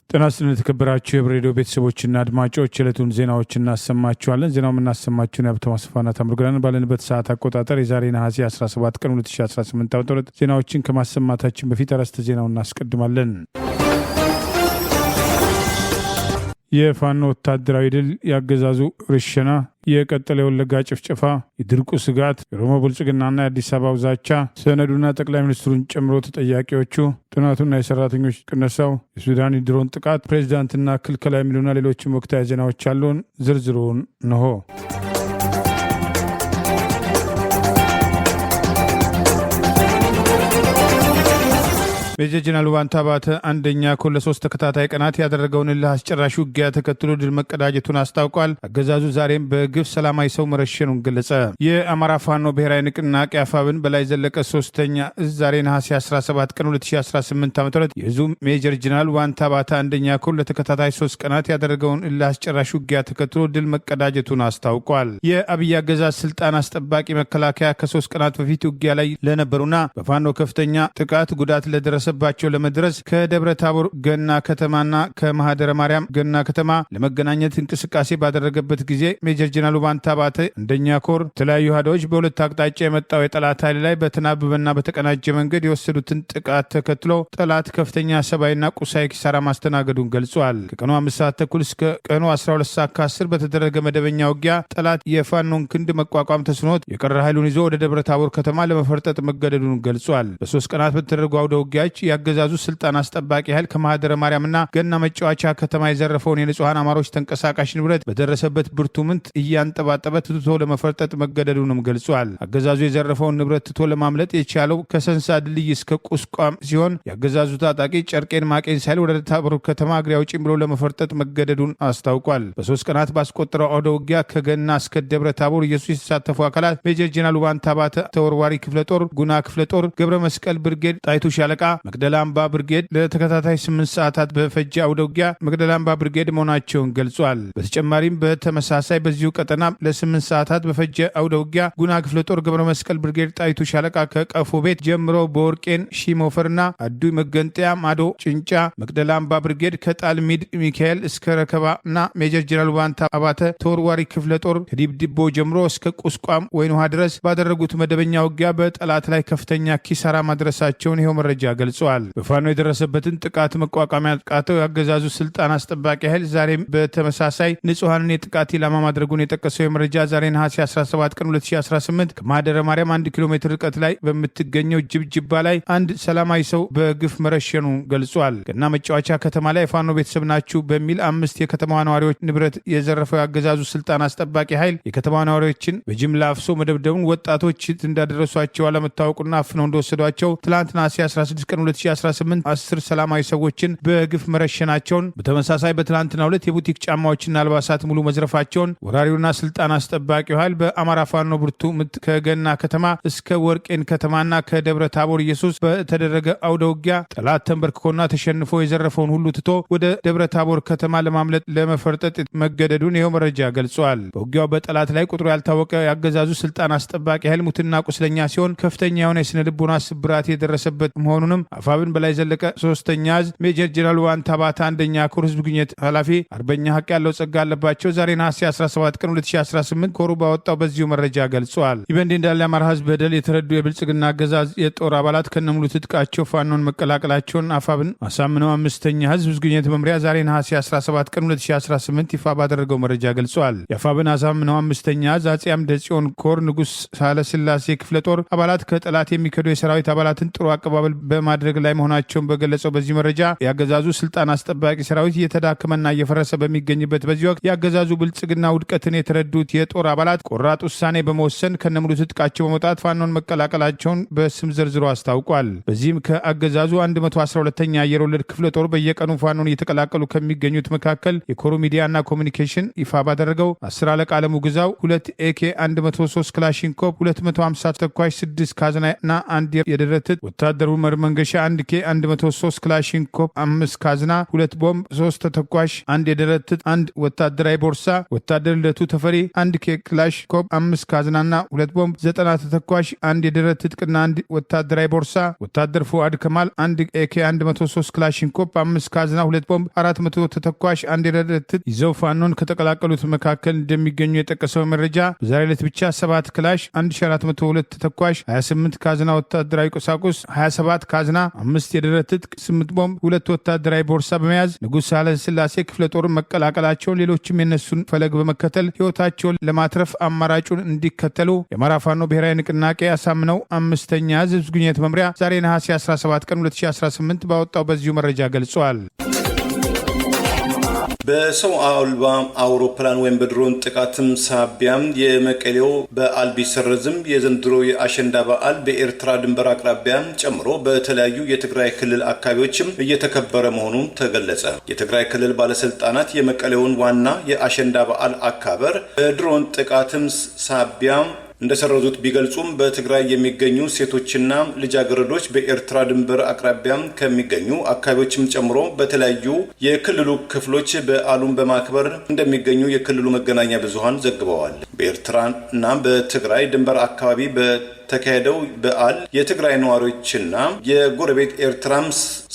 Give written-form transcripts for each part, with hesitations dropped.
ጤና ይስጥልን የተከበራችሁ የሬዲዮ ቤተሰቦችና አድማጮች የዕለቱን ዜናዎች እናሰማችኋለን። ዜናው የምናሰማችሁን የሀብታሙ አስፋና ታምሩግራን ባለንበት ሰዓት አቆጣጠር የዛሬ ነሐሴ 17 ቀን 2018 ዓ.ም ዜናዎችን ከማሰማታችን በፊት አርዕስተ ዜናውን እናስቀድማለን። የፋኖ ወታደራዊ ድል፣ ያገዛዙ ርሸና፣ የቀጠለ የወለጋ ጭፍጨፋ፣ የድርቁ ስጋት፣ የኦሮሞ ብልጽግናና የአዲስ አበባው ዛቻ፣ ሰነዱና ጠቅላይ ሚኒስትሩን ጨምሮ ተጠያቂዎቹ፣ ጥናቱና የሰራተኞች ቅነሳው፣ የሱዳን ድሮን ጥቃት፣ ፕሬዚዳንትና ክልከላ የሚሉና ሌሎችም ወቅታዊ ዜናዎች አሉን። ዝርዝሩን ነሆ። ሜጀር ጀነራል ዋንታ ባተ አንደኛ ኮር ለ3 ተከታታይ ቀናት ያደረገውን እልህ አስጨራሽ ውጊያ ተከትሎ ድል መቀዳጀቱን አስታውቋል። አገዛዙ ዛሬም በግፍ ሰላማዊ ሰው መረሸኑን ገለጸ። የአማራ ፋኖ ብሔራዊ ንቅናቄ አፋብን በላይ ዘለቀ 3ኛ እዝ ዛሬ ነሐሴ 17 ቀን 2018 ዓ.ም የእዙ ሜጀር ጀነራል ዋንታ ባተ አንደኛ ኮር ለተከታታይ 3 ቀናት ያደረገውን እልህ አስጨራሽ ውጊያ ተከትሎ ድል መቀዳጀቱን አስታውቋል። የአብይ አገዛዝ ስልጣን አስጠባቂ መከላከያ ከ3 ቀናት በፊት ውጊያ ላይ ለነበሩና በፋኖ ከፍተኛ ጥቃት ጉዳት ለደረሰ ባቸው ለመድረስ ከደብረ ታቦር ገና ከተማና ከማህደረ ማርያም ገና ከተማ ለመገናኘት እንቅስቃሴ ባደረገበት ጊዜ ሜጀር ጀነራል ዋንታ ባተ አንደኛ ኮር የተለያዩ ሀዳዎች በሁለት አቅጣጫ የመጣው የጠላት ኃይል ላይ በተናበበና በተቀናጀ መንገድ የወሰዱትን ጥቃት ተከትሎ ጠላት ከፍተኛ ሰብአዊና ቁሳዊ ኪሳራ ማስተናገዱን ገልጿል። ከቀኑ 5 ሰዓት ተኩል እስከ ቀኑ 12 ሰዓት ከ10 በተደረገ መደበኛ ውጊያ ጠላት የፋኖን ክንድ መቋቋም ተስኖት የቀረ ኃይሉን ይዞ ወደ ደብረ ታቦር ከተማ ለመፈርጠጥ መገደዱን ገልጿል። በ3 ቀናት በተደረጉ አውደ ውጊያዎች ያገዛዙ ስልጣን አስጠባቂ ኃይል ከማህደረ ማርያምና ገና መጫወቻ ከተማ የዘረፈውን የንጹሃን አማሮች ተንቀሳቃሽ ንብረት በደረሰበት ብርቱ ምት እያንጠባጠበ ትቶ ለመፈርጠጥ መገደዱንም ገልጿል። አገዛዙ የዘረፈውን ንብረት ትቶ ለማምለጥ የቻለው ከሰንሳ ድልድይ እስከ ቁስቋም ሲሆን የአገዛዙ ታጣቂ ጨርቄን ማቄን ሳይል ወደ ታቦር ከተማ እግሬ አውጪኝ ብሎ ለመፈርጠጥ መገደዱን አስታውቋል። በ3 ቀናት ባስቆጠረው አውደ ውጊያ ከገና እስከ ደብረ ታቦር ኢየሱስ የተሳተፉ አካላት ሜጀር ጀነራል ዋንታ ባተ ተወርዋሪ ክፍለ ጦር፣ ጉና ክፍለ ጦር፣ ገብረ መስቀል ብርጌድ፣ ጣይቱ ሻለቃ፣ መቅደላ አምባ ብርጌድ ለተከታታይ 8 ሰዓታት በፈጀ አውደ ውጊያ መቅደላ አምባ ብርጌድ መሆናቸውን ገልጿል። በተጨማሪም በተመሳሳይ በዚሁ ቀጠና ለ8 ሰዓታት በፈጀ አውደ ውጊያ ጉና ክፍለ ጦር፣ ገብረ መስቀል ብርጌድ፣ ጣይቱ ሻለቃ ከቀፎ ቤት ጀምሮ በወርቄን ሺሞፈርና አዱይ መገንጠያ ማዶ ጭንጫ፣ መቅደላ አምባ ብርጌድ ከጣልሚድ ሚካኤል እስከ ረከባና ሜጀር ጀነራል ዋንታ ባተ ተወርዋሪ ክፍለ ጦር ከዲብድቦ ጀምሮ እስከ ቁስቋም ወይን ውሃ ድረስ ባደረጉት መደበኛ ውጊያ በጠላት ላይ ከፍተኛ ኪሳራ ማድረሳቸውን ይኸው መረጃ ገልጿል። በፋኖ የደረሰበትን ጥቃት መቋቋሚያ ቃተው ያገዛዙ ስልጣን አስጠባቂ ኃይል ዛሬም በተመሳሳይ ንጹሃንን የጥቃት ኢላማ ማድረጉን የጠቀሰው የመረጃ ዛሬ ነሐሴ 17 ቀን 2018 ከማህደረ ማርያም 1 ኪሎ ሜትር ርቀት ላይ በምትገኘው ጅብጅባ ላይ አንድ ሰላማዊ ሰው በግፍ መረሸኑን ገልጿል። ገና መጫወቻ ከተማ ላይ የፋኖ ቤተሰብ ናችሁ በሚል 5 የከተማዋ ነዋሪዎች ንብረት የዘረፈው ያገዛዙ ስልጣን አስጠባቂ ኃይል የከተማ ነዋሪዎችን በጅምላ አፍሶ መደብደቡን፣ ወጣቶች እንዳደረሷቸው አለመታወቁና አፍነው እንደወሰዷቸው ትላንት ነሐሴ 16 ቀን 2018 10 ሰላማዊ ሰዎችን በግፍ መረሸናቸውን፣ በተመሳሳይ በትላንትናው ዕለት የቡቲክ ጫማዎችና አልባሳት ሙሉ መዝረፋቸውን ወራሪውና ስልጣን አስጠባቂው ኃይል በአማራ ፋኖ ብርቱ ምት ከገና ከተማ እስከ ወርቄን ከተማና ከደብረ ታቦር ኢየሱስ በተደረገ አውደ ውጊያ ጠላት ተንበርክኮና ተሸንፎ የዘረፈውን ሁሉ ትቶ ወደ ደብረ ታቦር ከተማ ለማምለጥ ለመፈርጠጥ መገደዱን ይኸው መረጃ ገልጿል። በውጊያው በጠላት ላይ ቁጥሩ ያልታወቀ ያገዛዙ ስልጣን አስጠባቂ ኃይል ሙትና ቁስለኛ ሲሆን ከፍተኛ የሆነ የስነ ልቦና ስብራት የደረሰበት መሆኑንም አፋብን በላይ ዘለቀ 3ኛ እዝ ሜጀር ጀነራል ዋንታ ባተ አንደኛ ኮር ህዝብ ግንኙነት ኃላፊ አርበኛ ሀቅ ያለው ጸጋ አለባቸው ዛሬ ነሐሴ 17 ቀን 2018 ኮሩ ባወጣው በዚሁ መረጃ ገልጿል። ይህ በእንዲህ እንዳለ የአማራ ህዝብ በደል የተረዱ የብልጽግና አገዛዝ የጦር አባላት ከነሙሉ ትጥቃቸው ፋኖን መቀላቀላቸውን አፋብን አሳምነው 5ኛ ህዝብ ግንኙነት መምሪያ ዛሬ ነሐሴ 17 ቀን 2018 ይፋ ባደረገው መረጃ ገልጿል። የአፋብን አሳምነው 5ኛ እዝ አጼ አምደ ጽዮን ኮር ንጉስ ሳህለ ስላሴ ክፍለ ጦር አባላት ከጠላት የሚከዱ የሰራዊት አባላትን ጥሩ አቀባበል በማድረግ ላይ መሆናቸውን በገለጸው በዚህ መረጃ ያገዛዙ ስልጣን አስጠባቂ ሰራዊት እየተዳከመና እየፈረሰ በሚገኝበት በዚህ ወቅት ያገዛዙ ብልጽግና ውድቀትን የተረዱት የጦር አባላት ቆራጥ ውሳኔ በመወሰን ከነሙሉ ትጥቃቸው በመውጣት ፋኖን መቀላቀላቸውን በስም ዘርዝሮ አስታውቋል። በዚህም ከአገዛዙ 112ኛ አየር ወለድ ክፍለ ጦር በየቀኑ ፋኖን እየተቀላቀሉ ከሚገኙት መካከል የኮሩ ሚዲያና ኮሚኒኬሽን ይፋ ባደረገው 10 አለቃ አለሙ ግዛው 2 AK 103 ክላሽንኮቭ 250 ተኳሽ 6 ካዝናና 1 የደረት ወታደሩ መርመንገሻ ማርከሻ 1 ኬ 103 ክላሽንኮቭ 5 ካዝና 2 ቦምብ 3 ተተኳሽ 1 የደረት ትጥቅ 1 ወታደራዊ ቦርሳ ወታደር ልደቱ ተፈሪ 1 ኬ ክላሽንኮቭ 5 ካዝናና 2 ቦምብ 90 ተተኳሽ 1 የደረት ትጥቅና 1 ወታደራዊ ቦርሳ ወታደር ፉአድ ከማል 1 ኤኬ 103 ክላሽንኮቭ 5 ካዝና 2 ቦምብ 400 ተተኳሽ 1 የደረት ትጥቅ ይዘው ፋኖን ከተቀላቀሉት መካከል እንደሚገኙ የጠቀሰው መረጃ በዛሬ ዕለት ብቻ 7 ክላሽ 1402 ተተኳሽ 28 ካዝና ወታደራዊ ቁሳቁስ 27 ካዝና 5 የደረት ትጥቅ 8 ቦምብ 2 ወታደራዊ ቦርሳ በመያዝ ንጉሥ ሳህለ ሥላሴ ክፍለ ጦር መቀላቀላቸውን ሌሎችም የነሱን ፈለግ በመከተል ሕይወታቸውን ለማትረፍ አማራጩን እንዲከተሉ የአማራ ፋኖ ብሔራዊ ንቅናቄ አሳምነው 5ኛ ህዝብ ግንኙነት መምሪያ ዛሬ ነሐሴ 17 ቀን 2018 ባወጣው በዚሁ መረጃ ገልጿል። በሰው አልባ አውሮፕላን ወይም በድሮን ጥቃትም ሳቢያም የመቀሌው በዓል ቢሰረዝም የዘንድሮ የአሸንዳ በዓል በኤርትራ ድንበር አቅራቢያ ጨምሮ በተለያዩ የትግራይ ክልል አካባቢዎችም እየተከበረ መሆኑ ተገለጸ። የትግራይ ክልል ባለስልጣናት የመቀሌውን ዋና የአሸንዳ በዓል አከባበር በድሮን ጥቃትም ሳቢያ እንደሰረዙት ቢገልጹም በትግራይ የሚገኙ ሴቶችና ልጃገረዶች በኤርትራ ድንበር አቅራቢያ ከሚገኙ አካባቢዎችም ጨምሮ በተለያዩ የክልሉ ክፍሎች በዓሉን በማክበር እንደሚገኙ የክልሉ መገናኛ ብዙሃን ዘግበዋል። በኤርትራና በትግራይ ድንበር አካባቢ ተካሄደው በዓል የትግራይ ነዋሪዎችና የጎረቤት ኤርትራም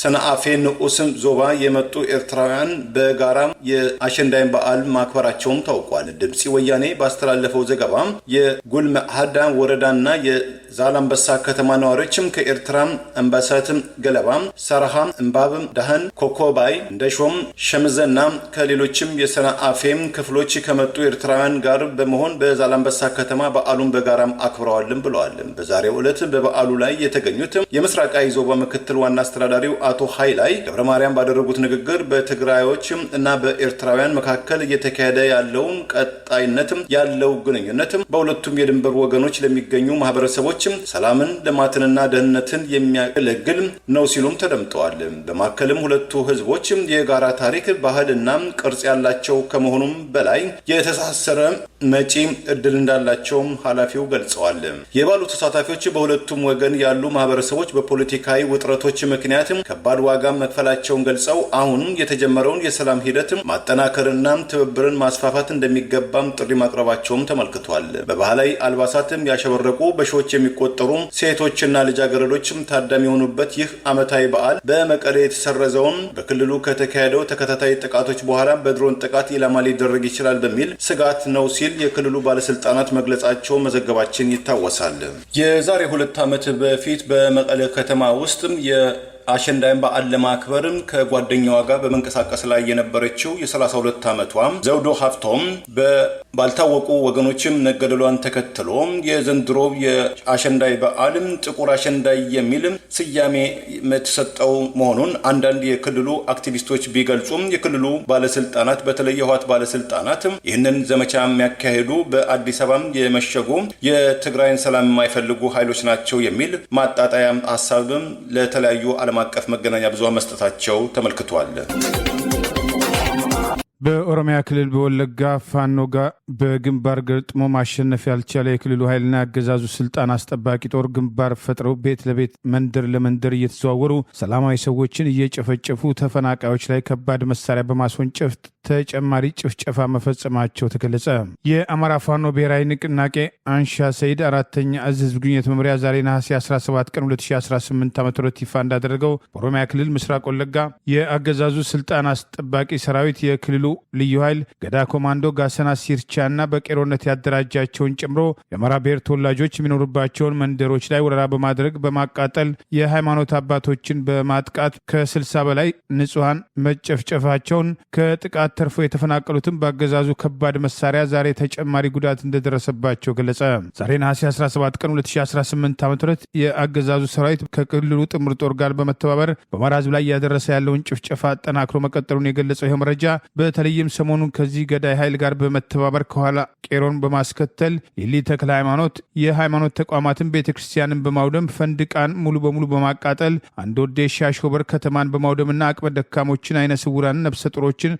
ሰነአፌ ንዑስም ዞባ የመጡ ኤርትራውያን በጋራ የአሸንዳይን በዓል ማክበራቸውም ታውቋል። ድምፂ ወያኔ ባስተላለፈው ዘገባ የጉልመሃዳ ወረዳና የዛላምበሳ ከተማ ነዋሪዎችም ከኤርትራ አምባሳትም ገለባ፣ ሰረሃ፣ እምባብም፣ ዳህን፣ ኮኮባይ፣ እንደሾም፣ ሸምዘና ከሌሎችም የሰነአፌም ክፍሎች ከመጡ ኤርትራውያን ጋር በመሆን በዛላምበሳ ከተማ በዓሉን በጋራም አክብረዋልም ብለዋል። በዛሬው ዕለት በበዓሉ ላይ የተገኙት የምስራቃዊ ዞባ ምክትል ዋና አስተዳዳሪው አቶ ኃይላይ ገብረ ማርያም ባደረጉት ንግግር በትግራዮች እና በኤርትራውያን መካከል እየተካሄደ ያለውን ቀጣይነት ያለው ግንኙነት በሁለቱም የድንበር ወገኖች ለሚገኙ ማህበረሰቦች ሰላምን፣ ልማትንና ደህንነትን የሚያገለግል ነው ሲሉም ተደምጠዋል። በማከልም ሁለቱ ህዝቦች የጋራ ታሪክ፣ ባህልና ቅርጽ ያላቸው ከመሆኑም በላይ የተሳሰረ መጪ እድል እንዳላቸውም ኃላፊው ገልጸዋል። የባሉ ተሳታፊዎች በሁለቱም ወገን ያሉ ማህበረሰቦች በፖለቲካዊ ውጥረቶች ምክንያት ከባድ ዋጋ መክፈላቸውን ገልጸው አሁንም የተጀመረውን የሰላም ሂደት ማጠናከርና ትብብርን ማስፋፋት እንደሚገባም ጥሪ ማቅረባቸውም ተመልክቷል። በባህላዊ አልባሳትም ያሸበረቁ በሺዎች የሚቆጠሩ ሴቶችና ልጃገረዶችም ታዳሚ የሆኑበት ይህ ዓመታዊ በዓል በመቀሌ የተሰረዘውን በክልሉ ከተካሄደው ተከታታይ ጥቃቶች በኋላ በድሮን ጥቃት ኢላማ ሊደረግ ይችላል በሚል ስጋት ነው ሲል የክልሉ ባለስልጣናት መግለጻቸው መዘገባችን ይታወሳል። የዛሬ 2 ዓመት በፊት በመቀሌ ከተማ ውስጥ የአሸንዳይን በዓል ለማክበርም ከጓደኛዋ ጋር በመንቀሳቀስ ላይ የነበረችው የ32 ዓመቷ ዘውዶ ሀፍቶም ባልታወቁ ወገኖችም መገደሏን ተከትሎ የዘንድሮ የአሸንዳይ በዓልም ጥቁር አሸንዳይ የሚል ስያሜ የተሰጠው መሆኑን አንዳንድ የክልሉ አክቲቪስቶች ቢገልጹም የክልሉ ባለስልጣናት በተለይ የህወሓት ባለስልጣናት ይህንን ዘመቻ የሚያካሂዱ በአዲስ አበባ የመሸጉ የትግራይን ሰላም የማይፈልጉ ኃይሎች ናቸው የሚል ማጣጣያ ሀሳብም ለተለያዩ ዓለም አቀፍ መገናኛ ብዙሃን መስጠታቸው ተመልክቷል። በኦሮሚያ ክልል በወለጋ ፋኖ ጋር በግንባር ገጥሞ ማሸነፍ ያልቻለ የክልሉ ኃይልና ያገዛዙ ስልጣን አስጠባቂ ጦር ግንባር ፈጥረው ቤት ለቤት መንደር ለመንደር እየተዘዋወሩ ሰላማዊ ሰዎችን እየጨፈጨፉ ተፈናቃዮች ላይ ከባድ መሳሪያ በማስወንጨፍ ተጨማሪ ጭፍጨፋ መፈጸማቸው ተገለጸ። የአማራ ፋኖ ብሔራዊ ንቅናቄ አንሻ ሰይድ 4ኛ እዝ ህዝብ ግንኙነት መምሪያ ዛሬ ነሐሴ 17 ቀን 2018 ዓ.ም ይፋ እንዳደረገው በኦሮሚያ ክልል ምስራቅ ወለጋ የአገዛዙ ስልጣን አስጠባቂ ሰራዊት የክልሉ ልዩ ኃይል ገዳ ኮማንዶ ጋሰና ሲርቻ እና በቄሮነት ያደራጃቸውን ጨምሮ የአማራ ብሔር ተወላጆች የሚኖሩባቸውን መንደሮች ላይ ወረራ በማድረግ በማቃጠል የሃይማኖት አባቶችን በማጥቃት ከ60 በላይ ንጹሐን መጨፍጨፋቸውን ከጥቃት ተርፎ የተፈናቀሉትን በአገዛዙ ከባድ መሳሪያ ዛሬ ተጨማሪ ጉዳት እንደደረሰባቸው ገለጸ። ዛሬ ነሐሴ 17 ቀን 2018 ዓ.ም የአገዛዙ ሰራዊት ከክልሉ ጥምር ጦር ጋር በመተባበር በአማራ ህዝብ ላይ እያደረሰ ያለውን ጭፍጨፋ አጠናክሮ መቀጠሉን የገለጸው ይህ መረጃ በተለይም ሰሞኑን ከዚህ ገዳይ ኃይል ጋር በመተባበር ከኋላ ቄሮን በማስከተል የሊ ተክለ ሃይማኖት የሃይማኖት ተቋማትን ቤተክርስቲያንን በማውደም ፈንድቃን ሙሉ በሙሉ በማቃጠል አንድ ወዴ ሻሾበር ከተማን በማውደምና አቅመ ደካሞችን አይነ ስውራን ነፍሰ ጡሮችን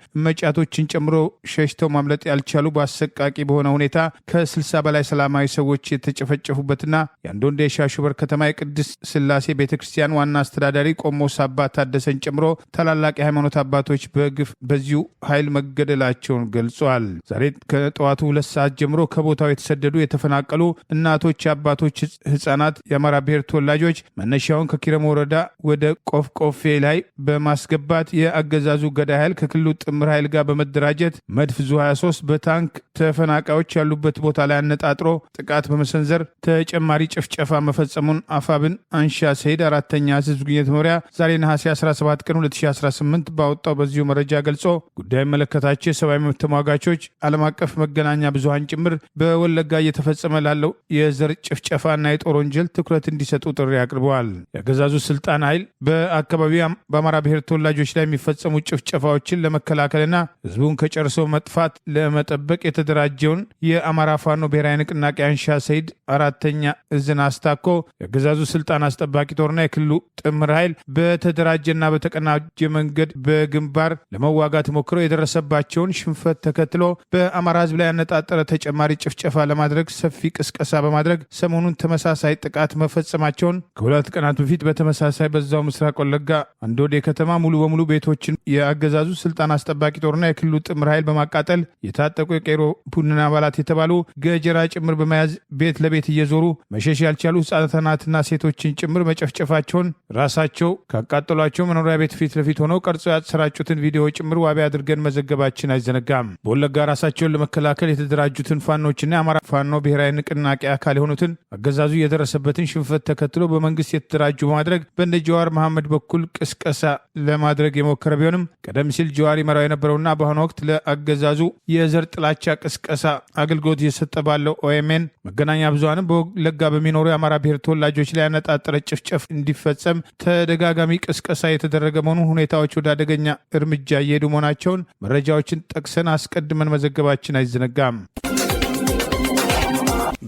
ወጣቶችን ጨምሮ ሸሽተው ማምለጥ ያልቻሉ በአሰቃቂ በሆነ ሁኔታ ከ60 በላይ ሰላማዊ ሰዎች የተጨፈጨፉበትና የአንዶንዴ ሻሹበር ከተማ የቅድስት ሥላሴ ቤተክርስቲያን ዋና አስተዳዳሪ ቆሞስ አባ ታደሰን ጨምሮ ታላላቅ የሃይማኖት አባቶች በግፍ በዚሁ ኃይል መገደላቸውን ገልጿል። ዛሬ ከጠዋቱ 2 ሰዓት ጀምሮ ከቦታው የተሰደዱ የተፈናቀሉ እናቶች፣ አባቶች፣ ህጻናት የአማራ ብሔር ተወላጆች መነሻውን ከኪረም ወረዳ ወደ ቆፍቆፌ ላይ በማስገባት የአገዛዙ ገዳይ ኃይል ከክልሉ ጥምር ኃይል ጋር በመደራጀት መድፍ ዙ 23 በታንክ ተፈናቃዮች ያሉበት ቦታ ላይ አነጣጥሮ ጥቃት በመሰንዘር ተጨማሪ ጭፍጨፋ መፈጸሙን አፋብን አንሻ ሰይድ 4ኛ ህዝብ ግንኙነት መምሪያ ዛሬ ነሐሴ 17 ቀን 2018 ባወጣው በዚሁ መረጃ ገልጾ ጉዳይ መለከታቸው የሰብአዊ መብት ተሟጋቾች ዓለም አቀፍ መገናኛ ብዙሃን ጭምር በወለጋ እየተፈጸመ ላለው የዘር ጭፍጨፋና የጦር ወንጀል ትኩረት እንዲሰጡ ጥሪ አቅርበዋል። የአገዛዙ ስልጣን ኃይል በአካባቢው በአማራ ብሔር ተወላጆች ላይ የሚፈጸሙ ጭፍጨፋዎችን ለመከላከልና ህዝቡን ከጨርሶ መጥፋት ለመጠበቅ የተደራጀውን የአማራ ፋኖ ብሔራዊ ንቅናቄ አንሻ ሰይድ 4ኛ እዝን አስታኮ የአገዛዙ ስልጣን አስጠባቂ ጦርና የክልሉ ጥምር ኃይል በተደራጀና በተቀናጀ መንገድ በግንባር ለመዋጋት ሞክረው የደረሰባቸውን ሽንፈት ተከትሎ በአማራ ህዝብ ላይ ያነጣጠረ ተጨማሪ ጭፍጨፋ ለማድረግ ሰፊ ቅስቀሳ በማድረግ ሰሞኑን ተመሳሳይ ጥቃት መፈጸማቸውን ከ2 ቀናት በፊት በተመሳሳይ በዛው ምስራቅ ወለጋ አንዶዴ ከተማ ሙሉ በሙሉ ቤቶችን የአገዛዙ ስልጣን አስጠባቂ ጦርና የክልሉ ጥምር ኃይል በማቃጠል የታጠቁ የቄሮ ቡድን አባላት የተባሉ ገጀራ ጭምር በመያዝ ቤት ለቤት እየዞሩ መሸሽ ያልቻሉ ህጻናትና ሴቶችን ጭምር መጨፍጨፋቸውን ራሳቸው ካቃጠሏቸው መኖሪያ ቤት ፊት ለፊት ሆነው ቀርጸው ያሰራጩትን ቪዲዮ ጭምር ዋቢ አድርገን መዘገባችን አይዘነጋም። በወለጋ ራሳቸውን ለመከላከል የተደራጁትን ፋኖችና የአማራ ፋኖ ብሔራዊ ንቅናቄ አካል የሆኑትን አገዛዙ የደረሰበትን ሽንፈት ተከትሎ በመንግስት የተደራጁ በማድረግ በእነ ጀዋር መሐመድ በኩል ቅስቀሳ ለማድረግ የሞከረ ቢሆንም ቀደም ሲል ጀዋር ይመራው የነበረውና በአሁኑ ወቅት ለአገዛዙ የዘር ጥላቻ ቅስቀሳ አገልግሎት እየሰጠ ባለው ኦኤምኤን መገናኛ ብዙሃንም በወለጋ በሚኖሩ የአማራ ብሔር ተወላጆች ላይ ያነጣጠረ ጭፍጨፍ እንዲፈጸም ተደጋጋሚ ቅስቀሳ የተደረገ መሆኑን ሁኔታዎች ወደ አደገኛ እርምጃ እየሄዱ መሆናቸውን መረጃዎችን ጠቅሰን አስቀድመን መዘገባችን አይዘነጋም።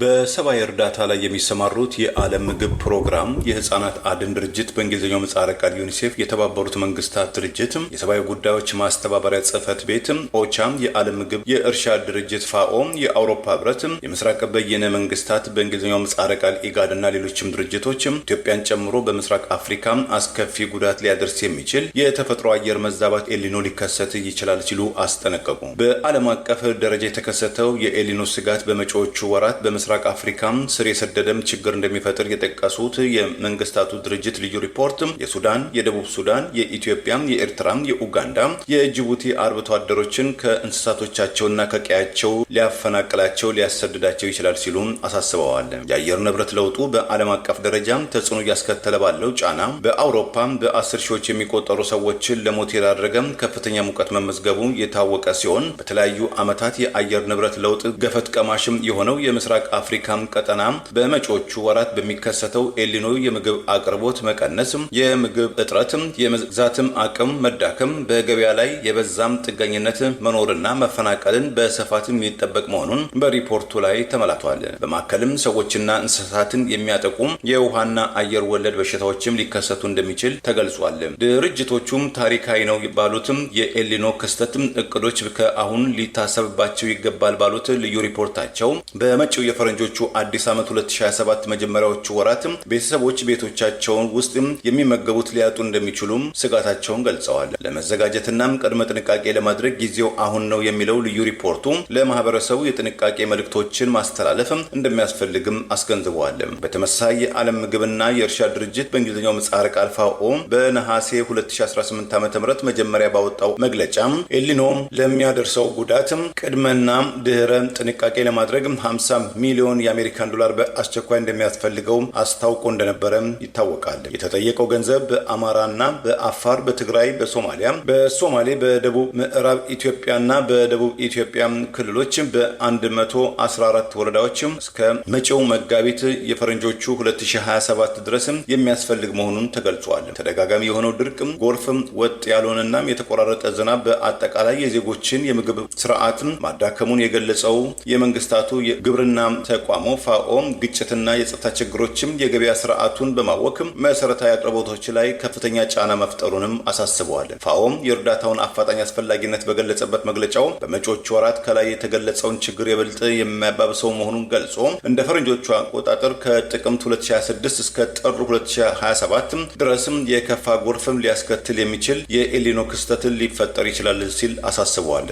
በሰብአዊ እርዳታ ላይ የሚሰማሩት የዓለም ምግብ ፕሮግራም፣ የህፃናት አድን ድርጅት በእንግሊዝኛው ምህጻረ ቃል ዩኒሴፍ፣ የተባበሩት መንግስታት ድርጅት የሰብአዊ ጉዳዮች ማስተባበሪያ ጽህፈት ቤት ኦቻ፣ የዓለም ምግብ የእርሻ ድርጅት ፋኦ፣ የአውሮፓ ህብረት፣ የምስራቅ በየነ መንግስታት በእንግሊዝኛው ምህጻረ ቃል ኢጋድ እና ሌሎችም ድርጅቶች ኢትዮጵያን ጨምሮ በምስራቅ አፍሪካ አስከፊ ጉዳት ሊያደርስ የሚችል የተፈጥሮ አየር መዛባት ኤሊኖ ሊከሰት ይችላል ሲሉ አስጠነቀቁ። በዓለም አቀፍ ደረጃ የተከሰተው የኤሊኖ ስጋት በመጪዎቹ ወራት በምስራቅ አፍሪካም ስር የሰደደም ችግር እንደሚፈጥር የጠቀሱት የመንግስታቱ ድርጅት ልዩ ሪፖርት የሱዳን፣ የደቡብ ሱዳን፣ የኢትዮጵያ፣ የኤርትራ፣ የኡጋንዳ፣ የጅቡቲ አርብቶ አደሮችን ከእንስሳቶቻቸውና ከቀያቸው ሊያፈናቅላቸው ሊያሰድዳቸው ይችላል ሲሉ አሳስበዋል። የአየር ንብረት ለውጡ በዓለም አቀፍ ደረጃ ተጽዕኖ እያስከተለ ባለው ጫና በአውሮፓ በ10 ሺዎች የሚቆጠሩ ሰዎችን ለሞት የዳረገ ከፍተኛ ሙቀት መመዝገቡ የታወቀ ሲሆን በተለያዩ ዓመታት የአየር ንብረት ለውጥ ገፈት ቀማሽም የሆነው የምስራቅ አፍሪካም ቀጠና በመጪዎቹ ወራት በሚከሰተው ኤሊኖ የምግብ አቅርቦት መቀነስ፣ የምግብ እጥረት፣ የመግዛትም አቅም መዳከም፣ በገበያ ላይ የበዛም ጥገኝነት መኖርና መፈናቀልን በስፋት የሚጠበቅ መሆኑን በሪፖርቱ ላይ ተመላክቷል። በማከልም ሰዎችና እንስሳትን የሚያጠቁ የውሃና አየር ወለድ በሽታዎችም ሊከሰቱ እንደሚችል ተገልጿል። ድርጅቶቹም ታሪካዊ ነው ባሉትም የኤሊኖ ክስተት እቅዶች ከአሁን ሊታሰብባቸው ይገባል ባሉት ልዩ ሪፖርታቸው በመጪው የፈረንጆቹ አዲስ ዓመት 2027 መጀመሪያዎቹ ወራት ቤተሰቦች ቤቶቻቸውን ውስጥ የሚመገቡት ሊያጡ እንደሚችሉም ስጋታቸውን ገልጸዋል። ለመዘጋጀትና ቅድመ ጥንቃቄ ለማድረግ ጊዜው አሁን ነው የሚለው ልዩ ሪፖርቱ ለማህበረሰቡ የጥንቃቄ መልእክቶችን ማስተላለፍ እንደሚያስፈልግም አስገንዝበዋል። በተመሳሳይ የዓለም ምግብና የእርሻ ድርጅት በእንግሊዝኛው ምህጻረ ቃል ፋኦ በነሐሴ 2018 ዓ.ም መጀመሪያ ባወጣው መግለጫ ኤሊኖ ለሚያደርሰው ጉዳት ቅድመና ድህረ ጥንቃቄ ለማድረግ 50 ሚሊዮን የአሜሪካን ዶላር በአስቸኳይ እንደሚያስፈልገው አስታውቆ እንደነበረ ይታወቃል። የተጠየቀው ገንዘብ በአማራና በአፋር፣ በትግራይ፣ በሶማሌ፣ በደቡብ ምዕራብ ኢትዮጵያና በደቡብ ኢትዮጵያ ክልሎች በ114 ወረዳዎች እስከ መጪው መጋቢት የፈረንጆቹ 2027 ድረስ የሚያስፈልግ መሆኑን ተገልጿል። ተደጋጋሚ የሆነው ድርቅ፣ ጎርፍ፣ ወጥ ያልሆነና የተቆራረጠ ዝናብ በአጠቃላይ የዜጎችን የምግብ ስርዓት ማዳከሙን የገለጸው የመንግስታቱ የግብርና ተቋሙ ፋኦ ግጭትና የጸጥታ ችግሮችም የገበያ ስርዓቱን በማወክ መሰረታዊ አቅርቦቶች ላይ ከፍተኛ ጫና መፍጠሩንም አሳስበዋል። ፋኦ የእርዳታውን አፋጣኝ አስፈላጊነት በገለጸበት መግለጫው በመጪዎቹ ወራት ከላይ የተገለጸውን ችግር የበልጥ የሚያባብሰው መሆኑን ገልጾ እንደ ፈረንጆቹ አቆጣጠር ከጥቅምት 2026 እስከ ጥር 2027 ድረስም የከፋ ጎርፍም ሊያስከትል የሚችል የኤልኒኖ ክስተትን ሊፈጠር ይችላል ሲል አሳስበዋል።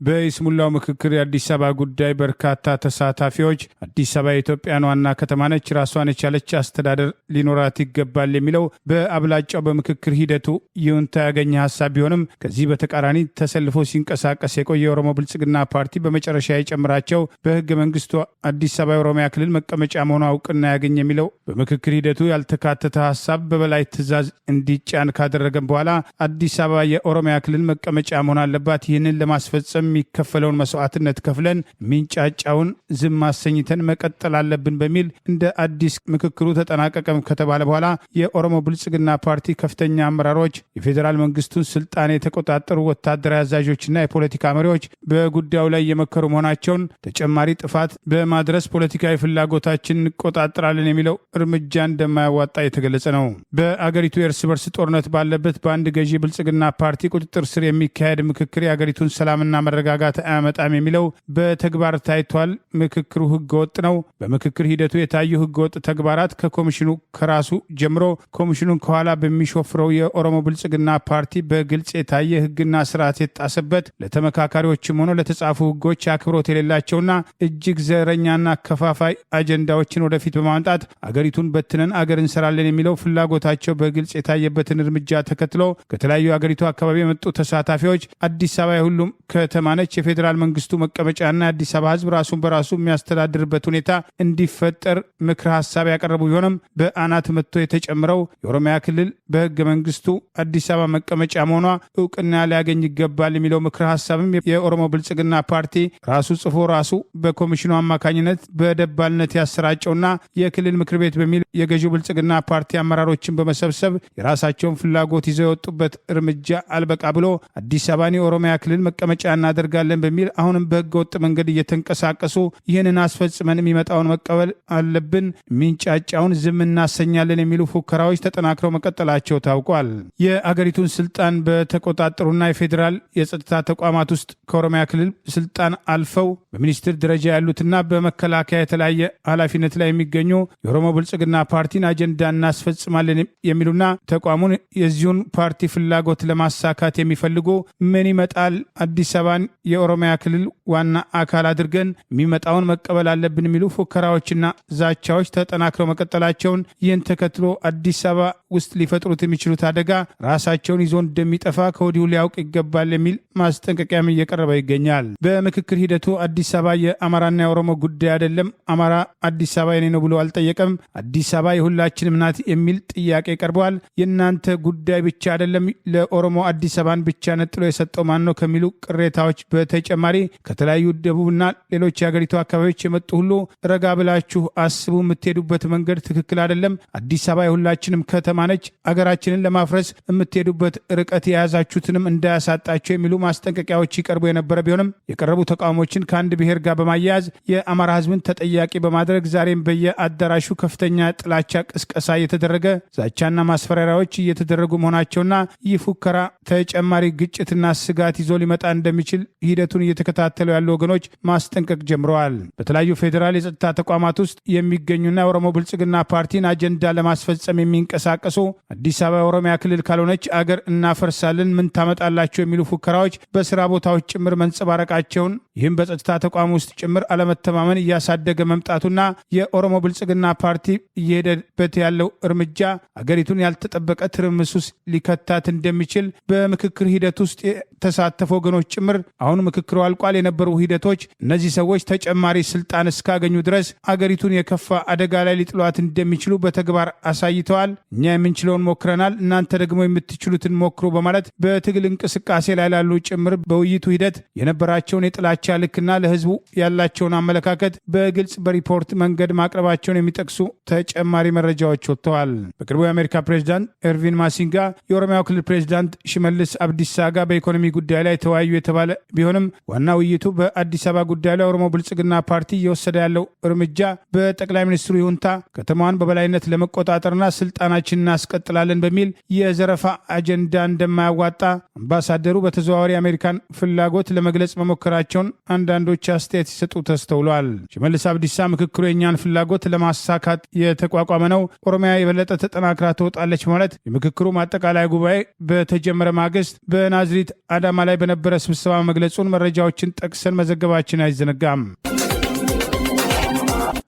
በይስሙላው ምክክር የአዲስ አበባ ጉዳይ በርካታ ተሳታፊዎች አዲስ አበባ የኢትዮጵያን ዋና ከተማ ነች፣ ራሷን የቻለች አስተዳደር ሊኖራት ይገባል የሚለው በአብላጫው በምክክር ሂደቱ ይሁንታ ያገኘ ሀሳብ ቢሆንም ከዚህ በተቃራኒ ተሰልፎ ሲንቀሳቀስ የቆየ የኦሮሞ ብልጽግና ፓርቲ በመጨረሻ የጨምራቸው በህገ መንግስቱ አዲስ አበባ የኦሮሚያ ክልል መቀመጫ መሆኗ እውቅና ያገኝ የሚለው በምክክር ሂደቱ ያልተካተተ ሀሳብ በበላይ ትዕዛዝ እንዲጫን ካደረገም በኋላ አዲስ አበባ የኦሮሚያ ክልል መቀመጫ መሆን አለባት፣ ይህንን ለማስፈጸም የሚከፈለውን መስዋዕትነት ከፍለን ሚንጫጫውን ዝም አሰኝተን መቀጠል አለብን በሚል እንደ አዲስ ምክክሩ ተጠናቀቀም ከተባለ በኋላ የኦሮሞ ብልጽግና ፓርቲ ከፍተኛ አመራሮች፣ የፌዴራል መንግስቱን ስልጣን የተቆጣጠሩ ወታደራዊ አዛዦችና የፖለቲካ መሪዎች በጉዳዩ ላይ የመከሩ መሆናቸውን ተጨማሪ ጥፋት በማድረስ ፖለቲካዊ ፍላጎታችን እንቆጣጠራለን የሚለው እርምጃ እንደማያዋጣ የተገለጸ ነው። በአገሪቱ የእርስ በርስ ጦርነት ባለበት በአንድ ገዢ ብልጽግና ፓርቲ ቁጥጥር ስር የሚካሄድ ምክክር የአገሪቱን ሰላምና መረጋጋት አያመጣም የሚለው በተግባር ታይቷል። ምክክሩ ህገወጥ ነው። በምክክር ሂደቱ የታዩ ህገወጥ ተግባራት ከኮሚሽኑ ከራሱ ጀምሮ ኮሚሽኑን ከኋላ በሚሾፍረው የኦሮሞ ብልጽግና ፓርቲ በግልጽ የታየ ህግና ስርዓት የተጣሰበት ለተመካካሪዎችም ሆነ ለተጻፉ ህጎች አክብሮት የሌላቸውና እጅግ ዘረኛና ከፋፋይ አጀንዳዎችን ወደፊት በማምጣት አገሪቱን በትነን አገር እንሰራለን የሚለው ፍላጎታቸው በግልጽ የታየበትን እርምጃ ተከትሎ ከተለያዩ አገሪቱ አካባቢ የመጡ ተሳታፊዎች አዲስ አበባ የሁሉም ከተማ ነች፣ የፌዴራል መንግስቱ መቀመጫና የአዲስ አበባ ህዝብ ራሱን በራሱ የሚያስተዳድርበት ሁኔታ እንዲፈጠር ምክረ ሀሳብ ያቀረቡ ቢሆንም በአናት መጥቶ የተጨምረው የኦሮሚያ ክልል በህገ መንግስቱ አዲስ አበባ መቀመጫ መሆኗ እውቅና ሊያገኝ ይገባል የሚለው ምክረ ሀሳብም የኦሮሞ ብልጽግና ፓርቲ ራሱ ጽፎ ራሱ በኮሚሽኑ አማካኝነት በደባልነት ያሰራጨውና የክልል ምክር ቤት በሚል የገዢው ብልጽግና ፓርቲ አመራሮችን በመሰብሰብ የራሳቸውን ፍላጎት ይዘው የወጡበት እርምጃ አልበቃ ብሎ አዲስ አበባን የኦሮሚያ ክልል መቀመጫ እናደርጋለን በሚል አሁንም በህገ ወጥ መንገድ እየተንቀሳቀሱ ይህንን አስፈጽመን የሚመጣውን መቀበል አለብን፣ ሚንጫጫውን ዝም እናሰኛለን የሚሉ ፉከራዎች ተጠናክረው መቀጠላቸው ታውቋል። የአገሪቱን ስልጣን በተቆጣጠሩና የፌዴራል የጸጥታ ተቋማት ውስጥ ከኦሮሚያ ክልል ስልጣን አልፈው በሚኒስትር ደረጃ ያሉትና በመከላከያ የተለያየ ኃላፊነት ላይ የሚገኙ የኦሮሞ ብልጽግና ፓርቲን አጀንዳ እናስፈጽማለን የሚሉና ተቋሙን የዚሁን ፓርቲ ፍላጎት ለማሳካት የሚፈልጉ ምን ይመጣል አዲስ አበባን የኦሮሚያ ክልል ዋና አካል አድርገን የሚመጣውን መቀበል አለብን የሚሉ ፉከራዎችና ዛቻዎች ተጠናክረው መቀጠላቸውን ይህን ተከትሎ አዲስ አበባ ውስጥ ሊፈጥሩት የሚችሉት አደጋ ራሳቸውን ይዞ እንደሚጠፋ ከወዲሁ ሊያውቅ ይገባል የሚል ማስጠንቀቂያም እየቀረበ ይገኛል። በምክክር ሂደቱ አዲስ አበባ የአማራና የኦሮሞ ጉዳይ አይደለም፣ አማራ አዲስ አበባ የኔ ነው ብሎ አልጠየቀም፣ አዲስ አበባ የሁላችንም ናት የሚል ጥያቄ ቀርበዋል። የእናንተ ጉዳይ ብቻ አይደለም፣ ለኦሮሞ አዲስ አበባን ብቻ ነጥሎ የሰጠው ማን ነው ከሚሉ ቅሬታዎች በተጨማሪ ከተለያዩ ደቡብና ሌሎች የሀገሪቱ አካባቢዎች የመጡ ሁሉ ረጋ ብላችሁ አስቡ፣ የምትሄዱበት መንገድ ትክክል አይደለም፣ አዲስ አበባ የሁላችንም ከተማ ነች፣ አገራችንን ለማፍረስ የምትሄዱበት ርቀት የያዛችሁትንም እንዳያሳጣቸው የሚሉ ማስጠንቀቂያዎች ይቀርቡ የነበረ ቢሆንም የቀረቡ ተቃውሞችን ከአንድ ብሔር ጋር በማያያዝ የአማራ ህዝብን ተጠያቂ በማድረግ ዛሬም በየአዳራሹ ከፍተኛ ጥላቻ ቅስቀሳ እየተደረገ ዛቻና ማስፈራሪያዎች እየተደረጉ መሆናቸውና ይህ ፉከራ ተጨማሪ ግጭትና ስጋት ይዞ ሊመጣ እንደሚችል ሂደቱን እየተከታተሉ ያሉ ወገኖች ማስጠንቀቅ ጀምረዋል። በተለያዩ ፌዴራል የጸጥታ ተቋማት ውስጥ የሚገኙና የኦሮሞ ብልጽግና ፓርቲን አጀንዳ ለማስፈጸም የሚንቀሳቀሱ አዲስ አበባ የኦሮሚያ ክልል ካልሆነች አገር እናፈርሳለን፣ ምን ታመጣላቸው የሚሉ ፉከራዎች በስራ ቦታዎች ጭምር መንጸባረቃቸውን ይህም በጸጥታ ተቋም ውስጥ ጭምር አለመተማመን እያሳደገ መምጣቱና የኦሮሞ ብልጽግና ፓርቲ እየሄደበት ያለው እርምጃ አገሪቱን ያልተጠበቀ ትርምስ ውስጥ ሊከታት እንደሚችል በምክክር ሂደት ውስጥ የተሳተፉ ወገኖች ጭምር አሁን ምክክሩ አልቋል የነበሩ ሂደቶች እነዚህ ሰዎች ተጨማሪ ስልጣን እስካገኙ ድረስ አገሪቱን የከፋ አደጋ ላይ ሊጥሏት እንደሚችሉ በተግባር አሳይተዋል። እኛ የምንችለውን ሞክረናል፣ እናንተ ደግሞ የምትችሉትን ሞክሩ በማለት በትግል እንቅስቃሴ ላይ ላሉ ጭምር በውይይቱ ሂደት የነበራቸውን የጥላቻ ልክና ለህዝቡ ያላቸውን አመለካከት በግልጽ በሪፖርት መንገድ ማቅረባቸውን የሚጠቅሱ ተጨማሪ መረጃዎች ወጥተዋል። በቅርቡ የአሜሪካ ፕሬዚዳንት ኤርቪን ማሲንጋ የኦሮሚያው ክልል ፕሬዚዳንት ሽመልስ አብዲሳ ጋር በኢኮኖሚ ጉዳይ ላይ ተወያዩ የተባለ ቢሆንም ዋና ውይይቱ በአዲስ አበባ ጉዳይ ላይ ኦሮሞ ብልጽግና ፓርቲ እየወሰደ ያለው እርምጃ በጠቅላይ ሚኒስትሩ ይሁንታ ከተማዋን በበላይነት ለመቆጣጠርና ስልጣናችንን እናስቀጥላለን በሚል የዘረፋ አጀንዳ እንደማያዋጣ አምባሳደሩ በተዘዋዋሪ አሜሪካን ፍላጎት ለመግለጽ መሞከራቸውን አንዳንዶች አስተያየት ሲሰጡ ተስተውሏል። ሽመልስ አብዲሳ ምክክሩ የእኛን ፍላጎት ለማሳካት የተቋቋመ ነው፣ ኦሮሚያ የበለጠ ተጠናክራ ትወጣለች ማለት የምክክሩ ማጠቃለያ ጉባኤ በተጀመረ ማግስት በናዝሪት አዳማ ላይ በነበረ ስብሰባ መግለጹን መረጃዎችን ጠቅሰን መዘገባችን አይዘነጋም።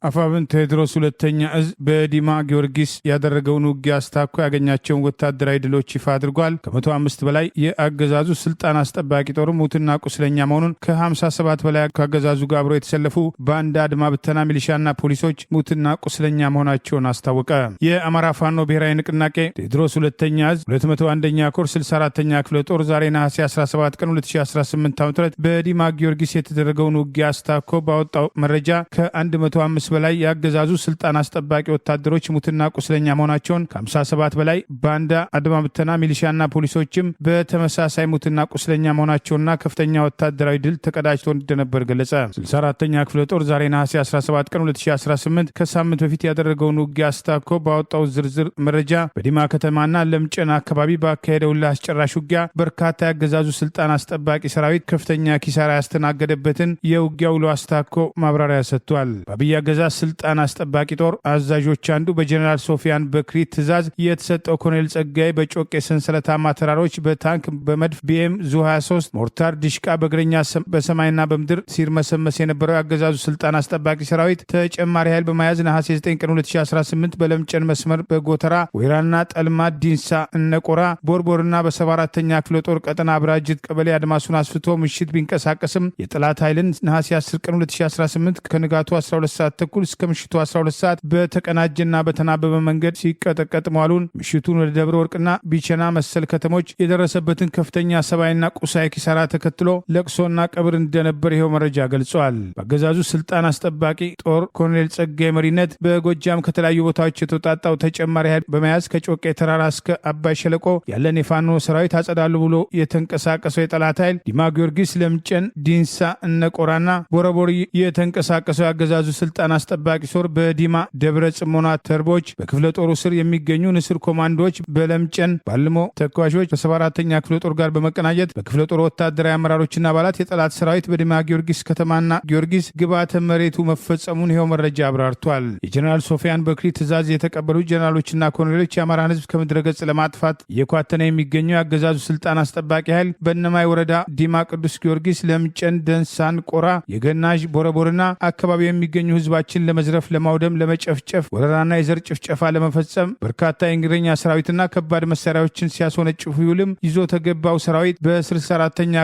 አፋብን ቴዎድሮስ ሁለተኛ እዝ በዲማ ጊዮርጊስ ያደረገውን ውጊያ አስታኮ ያገኛቸውን ወታደራዊ ድሎች ይፋ አድርጓል። ከ105 በላይ የአገዛዙ ስልጣን አስጠባቂ ጦር ሙትና ቁስለኛ መሆኑን ከ57 በላይ ከአገዛዙ ጋር አብሮ የተሰለፉ ባንዳ አድማ ብተና ሚሊሻና ፖሊሶች ሙትና ቁስለኛ መሆናቸውን አስታወቀ። የአማራ ፋኖ ብሔራዊ ንቅናቄ ቴዎድሮስ ሁለተኛ እዝ 201ኛ ኮር 64ኛ ክፍለ ጦር ዛሬ ነሐሴ 17 ቀን 2018 ዓ.ም በዲማ ጊዮርጊስ የተደረገውን ውጊያ አስታኮ ባወጣው መረጃ ከ105 በላይ የአገዛዙ ስልጣን አስጠባቂ ወታደሮች ሙትና ቁስለኛ መሆናቸውን ከ57 በላይ ባንዳ አድማ ብተና ሚሊሻና ፖሊሶችም በተመሳሳይ ሙትና ቁስለኛ መሆናቸውና ከፍተኛ ወታደራዊ ድል ተቀዳጅቶ እንደነበር ገለጸ። 64ኛ ክፍለ ጦር ዛሬ ነሐሴ 17 ቀን 2018 ከሳምንት በፊት ያደረገውን ውጊያ አስታኮ ባወጣው ዝርዝር መረጃ በዲማ ከተማና ለምጨና አካባቢ ባካሄደው አስጨራሽ ውጊያ በርካታ የአገዛዙ ስልጣን አስጠባቂ ሰራዊት ከፍተኛ ኪሳራ ያስተናገደበትን የውጊያ ውሎ አስታኮ ማብራሪያ ሰጥቷል። በአብይ አገዛዝ ስልጣን አስጠባቂ ጦር አዛዦች አንዱ በጀነራል ሶፊያን በክሪ ትእዛዝ የተሰጠው ኮሎኔል ጸጋይ በጮቄ ሰንሰለታማ ተራሮች በታንክ በመድፍ ቢኤም ዙ 23 ሞርታር ዲሽቃ በእግረኛ በሰማይና በምድር ሲርመሰመስ የነበረው የአገዛዙ ስልጣን አስጠባቂ ሰራዊት ተጨማሪ ኃይል በመያዝ ነሐሴ 9 ቀን 2018 በለምጨን መስመር በጎተራ ወይራና ጠልማ ዲንሳ እነቆራ ቦርቦርና በ74ኛ ክፍለ ጦር ቀጠና አብራጅት ቀበሌ አድማሱን አስፍቶ ምሽት ቢንቀሳቀስም የጠላት ኃይልን ነሐሴ 10 ቀን 2018 ከንጋቱ 12 ሰዓት ተኩል እስከ ምሽቱ 12 ሰዓት በተቀናጀና በተናበበ መንገድ ሲቀጠቀጥ መዋሉን ምሽቱን ወደ ደብረ ወርቅና ቢቸና መሰል ከተሞች የደረሰበትን ከፍተኛ ሰብአዊና ቁሳዊ ኪሳራ ተከትሎ ለቅሶና ቀብር እንደነበር ይኸው መረጃ ገልጿል። በአገዛዙ ስልጣን አስጠባቂ ጦር ኮሎኔል ጸጋይ መሪነት በጎጃም ከተለያዩ ቦታዎች የተውጣጣው ተጨማሪ ኃይል በመያዝ ከጮቄ ተራራ እስከ አባይ ሸለቆ ያለን የፋኖ ሰራዊት አጸዳሉ ብሎ የተንቀሳቀሰው የጠላት ኃይል ዲማ ጊዮርጊስ፣ ለምጨን፣ ዲንሳ እነቆራና ቦረቦር የተንቀሳቀሰው የአገዛዙ ስልጣን አስጠባቂ ሶር በዲማ ደብረ ጽሞና ተርቦች በክፍለ ጦሩ ስር የሚገኙ ንስር ኮማንዶዎች በለምጨን ባልሞ ተኳሾች በ74ኛ ክፍለ ጦር ጋር በመቀናጀት በክፍለ ጦር ወታደራዊ አመራሮችና አባላት የጠላት ሰራዊት በዲማ ጊዮርጊስ ከተማና ጊዮርጊስ ግብዓተ መሬቱ መፈጸሙን ይኸው መረጃ አብራርቷል። የጀነራል ሶፊያን በክሪ ትእዛዝ የተቀበሉ ጀነራሎችና ኮሎኔሎች የአማራን ህዝብ ከምድረ ገጽ ለማጥፋት እየኳተነ የሚገኘው የአገዛዙ ስልጣን አስጠባቂ ኃይል በእነማይ ወረዳ ዲማ ቅዱስ ጊዮርጊስ፣ ለምጨን፣ ደንሳን ቆራ፣ የገናዥ ቦረቦርና አካባቢ የሚገኙ ህዝባችን ለመዝረፍ፣ ለማውደም፣ ለመጨፍጨፍ ወረራና የዘር ጭፍጨፋ ለመፈጸም በርካታ የእንግሊዝኛ ሰራዊትና ከባድ መሳሪያዎችን ሲያስወነጭፉ ይውልም ይዞ ተገባው ሰራዊት በ64ኛ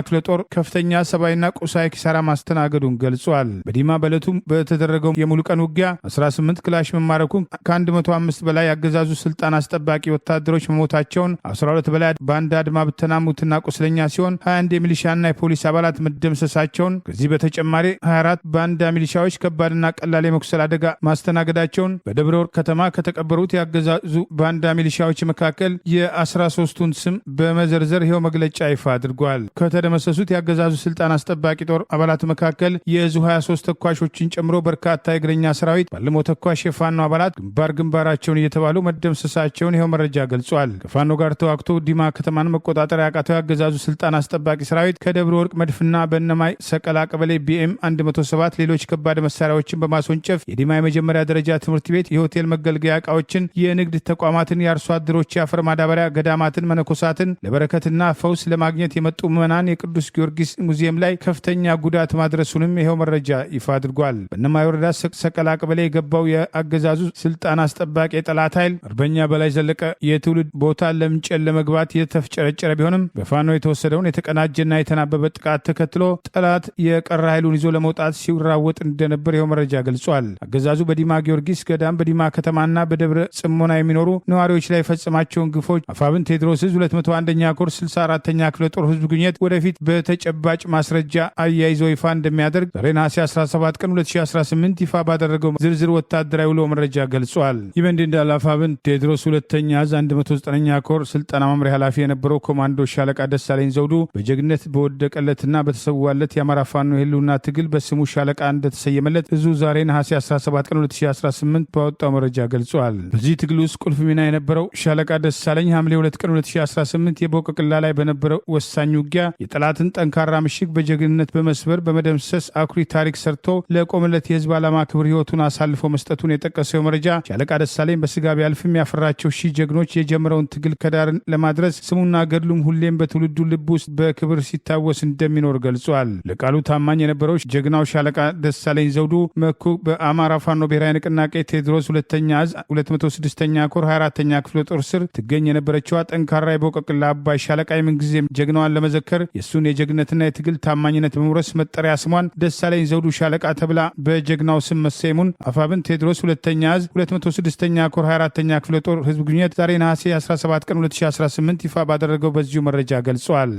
ክፍለ ጦር ከፍተኛ ሰብአዊና ቁሳዊ ኪሳራ ማስተናገዱን ገልጿል። በዲማ በዕለቱ በተደረገው የሙሉ ቀን ውጊያ 18 ክላሽ መማረኩን፣ ከ105 በላይ ያገዛዙ ስልጣን አስጠባቂ ወታደሮች መሞታቸውን፣ 12 በላይ ባንዳ አድማ ብተና ሙትና ቁስለኛ ሲሆን 21 የሚሊሻና የፖሊስ አባላት መደምሰሳቸውን፣ ከዚህ በተጨማሪ 24 ባንዳ ሚሊሻዎች ከባድና ቀላል የመቁሰል አደጋ ማስተናገዳቸውን በደብረ ወርቅ ከተማ ከተቀበሩት ያገዛዙ ባንዳ ሚሊሻዎች መካከል የ13ቱን ስም በመዘርዘር ይኸው መግለጫ ይፋ አድርጓል። ከተደመሰሱት ያገዛዙ ስልጣን አስጠባቂ ጦር አባላት መካከል የዙ 23 ተኳሾችን ጨምሮ በርካታ የእግረኛ ሰራዊት ባልሞ ተኳሽ የፋኖ አባላት ግንባራቸውን እየተባሉ መደምሰሳቸውን ይኸው መረጃ ገልጿል። ከፋኖ ጋር ተዋግቶ ዲማ ከተማን መቆጣጠር ያቃተው ያገዛዙ ስልጣን አስጠባቂ ሰራዊት ከደብረ ወርቅ መድፍና በእነማይ ሰቀላ ቀበሌ ቢኤም 107 ሌሎች ከባድ መሳሪያዎችን በማስወንጨፍ የዲማ የመጀመሪያ ደረጃ ትምህርት ቤት፣ የሆቴል መገልገያ እቃዎችን፣ የንግድ ተቋማትን፣ የአርሶ አደሮች የአፈር ማዳበሪያ፣ ገዳማትን፣ መነኮሳትን ለበረከትና ፈውስ ለማግኘት የመጡ ምዕመናን የቅዱስ ጊዮርጊስ ሙዚየም ላይ ከፍተኛ ጉዳት ማድረሱንም ይኸው መረጃ ይፋ አድርጓል። በእነማይ ወረዳ ሰቀላ ቀበሌ የገባው የአገዛዙ ስልጣን አስጠባቂ የጠላት ኃይል አርበኛ በላይ ዘለቀ የትውልድ ቦታ ለምጨን ለመግባት የተፍጨረጨረ ቢሆንም በፋኖ የተወሰደውን የተቀናጀና የተናበበ ጥቃት ተከትሎ ጠላት የቀረ ኃይሉን ይዞ ለመውጣት ሲራወጥ እንደነበር ይኸው መረጃ ገልጿል። ገልጿል። አገዛዙ በዲማ ጊዮርጊስ ገዳም፣ በዲማ ከተማና በደብረ ጽሞና የሚኖሩ ነዋሪዎች ላይ ፈጸማቸውን ግፎች አፋብን ቴዎድሮስ 201ኛ ኮር 64ኛ ክፍለ ጦር ህዝብ ግንኙነት ወደፊት በተጨባጭ ማስረጃ አያይዞ ይፋ እንደሚያደርግ ዛሬ ነሐሴ 17 ቀን 2018 ይፋ ባደረገው ዝርዝር ወታደራዊ ውሎ መረጃ ገልጿል። ይህ በእንዲህ እንዳለ አፋብን ቴዎድሮስ 2ኛ ዕዝ 109ኛ ኮር ስልጠና መምሪያ ኃላፊ የነበረው ኮማንዶ ሻለቃ ደሳለኝ ዘውዱ በጀግነት በወደቀለትና በተሰዋለት የአማራ ፋኖ የህልውና ትግል በስሙ ሻለቃ እንደተሰየመለት እዙ ዛሬ ነሐሴ 17 ቀን 2018 ባወጣው መረጃ ገልጿል። በዚህ ትግል ውስጥ ቁልፍ ሚና የነበረው ሻለቃ ደሳለኝ ሐምሌ 2 ቀን 2018 የቦቀቅላ ላይ በነበረው ወሳኝ ውጊያ የጠላትን ጠንካራ ምሽግ በጀግንነት በመስበር በመደምሰስ አኩሪ ታሪክ ሰርቶ ለቆመለት የህዝብ ዓላማ ክብር ህይወቱን አሳልፎ መስጠቱን የጠቀሰው መረጃ ሻለቃ ደሳለኝ በስጋ ቢያልፍም ያፈራቸው ሺህ ጀግኖች የጀመረውን ትግል ከዳር ለማድረስ ስሙና ገድሉም ሁሌም በትውልዱ ልብ ውስጥ በክብር ሲታወስ እንደሚኖር ገልጿል። ለቃሉ ታማኝ የነበረው ጀግናው ሻለቃ ደሳለኝ ዘውዱ መኩ በአማራ ፋኖ ብሔራዊ ንቅናቄ ቴዎድሮስ 2ኛ ዕዝ 206ኛ ኮር 24ኛ ክፍለ ጦር ስር ትገኝ የነበረችዋ ጠንካራ የቦቀቅላ አባይ ሻለቃ የምንጊዜም ጀግናዋን ለመዘከር የእሱን የጀግነትና የትግል ታማኝነት በመውረስ መጠሪያ ስሟን ደሳለኝ ዘውዱ ሻለቃ ተብላ በጀግናው ስም መሰየሙን አፋብን ቴዎድሮስ 2ኛ ዕዝ 206ኛ ኮር 24ኛ ክፍለ ጦር ህዝብ ግንኙነት ዛሬ ነሐሴ 17 ቀን 2018 ይፋ ባደረገው በዚሁ መረጃ ገልጿል።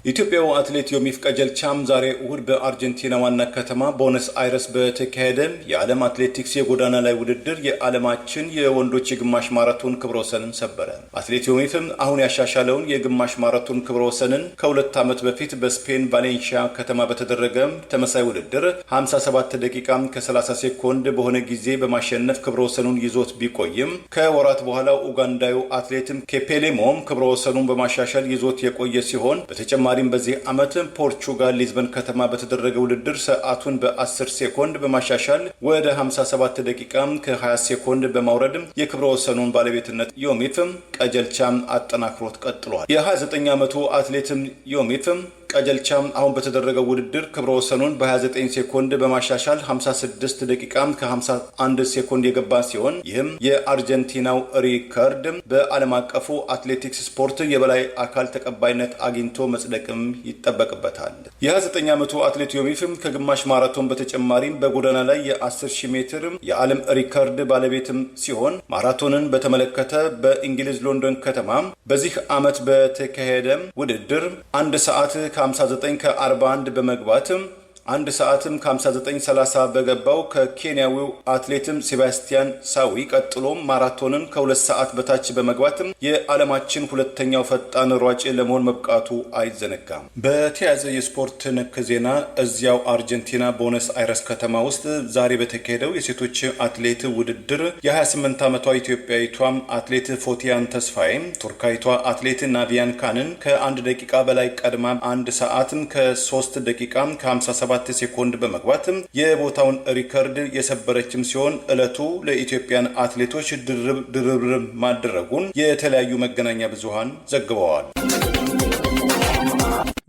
ኢትዮጵያው አትሌት ዮሚፍ ቀጀልቻም ዛሬ እሁድ በአርጀንቲና ዋና ከተማ ቦነስ አይረስ በተካሄደ የዓለም አትሌቲክስ የጎዳና ላይ ውድድር የዓለማችን የወንዶች የግማሽ ማራቶን ክብረ ወሰንን ሰበረ። አትሌት ዮሚፍም አሁን ያሻሻለውን የግማሽ ማራቶን ክብረ ወሰንን ከ2 ዓመት በፊት በስፔን ቫሌንሺያ ከተማ በተደረገ ተመሳይ ውድድር 57 ደቂቃ ከ30 ሴኮንድ በሆነ ጊዜ በማሸነፍ ክብረ ወሰኑን ይዞት ቢቆይም ከወራት በኋላ ኡጋንዳዊ አትሌትም ኬፔሌሞም ክብረ ወሰኑን በማሻሻል ይዞት የቆየ ሲሆን በተጨማሪም በዚህ ዓመት ፖርቹጋል ሊዝበን ከተማ በተደረገ ውድድር ሰዓቱን በ10 ሴኮንድ በማሻሻል ወደ 57 ደቂቃ ከ20 ሴኮንድ በማውረድ የክብረ ወሰኑን ባለቤትነት ዮሚፍ ቀጀልቻም አጠናክሮት ቀጥሏል። የ29 ዓመቱ አትሌትም ዮሚፍ ቀጀልቻም አሁን በተደረገው ውድድር ክብረ ወሰኑን በ29 ሴኮንድ በማሻሻል 56 ደቂቃ ከ51 ሴኮንድ የገባ ሲሆን ይህም የአርጀንቲናው ሪከርድ በዓለም አቀፉ አትሌቲክስ ስፖርት የበላይ አካል ተቀባይነት አግኝቶ መጽደቅም ይጠበቅበታል። የ29 ዓመቱ አትሌት ዮሚፍም ከግማሽ ማራቶን በተጨማሪም በጎዳና ላይ የ10,000 ሜትር የዓለም ሪከርድ ባለቤትም ሲሆን ማራቶንን በተመለከተ በእንግሊዝ ሎንዶን ከተማ በዚህ ዓመት በተካሄደ ውድድር 1 ሰዓት 59 ከ41 በመግባትም 1 ሰዓትም ከ59:30 በገባው ከኬንያዊው አትሌትም ሴባስቲያን ሳዊ ቀጥሎም ማራቶንን ከ2 ሰዓት በታች በመግባትም የዓለማችን ሁለተኛው ፈጣን ሯጭ ለመሆን መብቃቱ አይዘነጋም። በተያያዘ የስፖርት ነክ ዜና እዚያው አርጀንቲና ቦነስ አይረስ ከተማ ውስጥ ዛሬ በተካሄደው የሴቶች አትሌት ውድድር የ28 ዓመቷ ኢትዮጵያዊቷም አትሌት ፎቲያን ተስፋዬም ቱርካዊቷ አትሌት ናቪያን ካንን ከ1 ደቂቃ በላይ ቀድማ 1 ሰዓትም ከ3 ደቂቃ ከ57 ሴኮንድ በመግባትም የቦታውን ሪከርድ የሰበረችም ሲሆን ዕለቱ ለኢትዮጵያን አትሌቶች ድርብ ማድረጉን የተለያዩ መገናኛ ብዙሃን ዘግበዋል።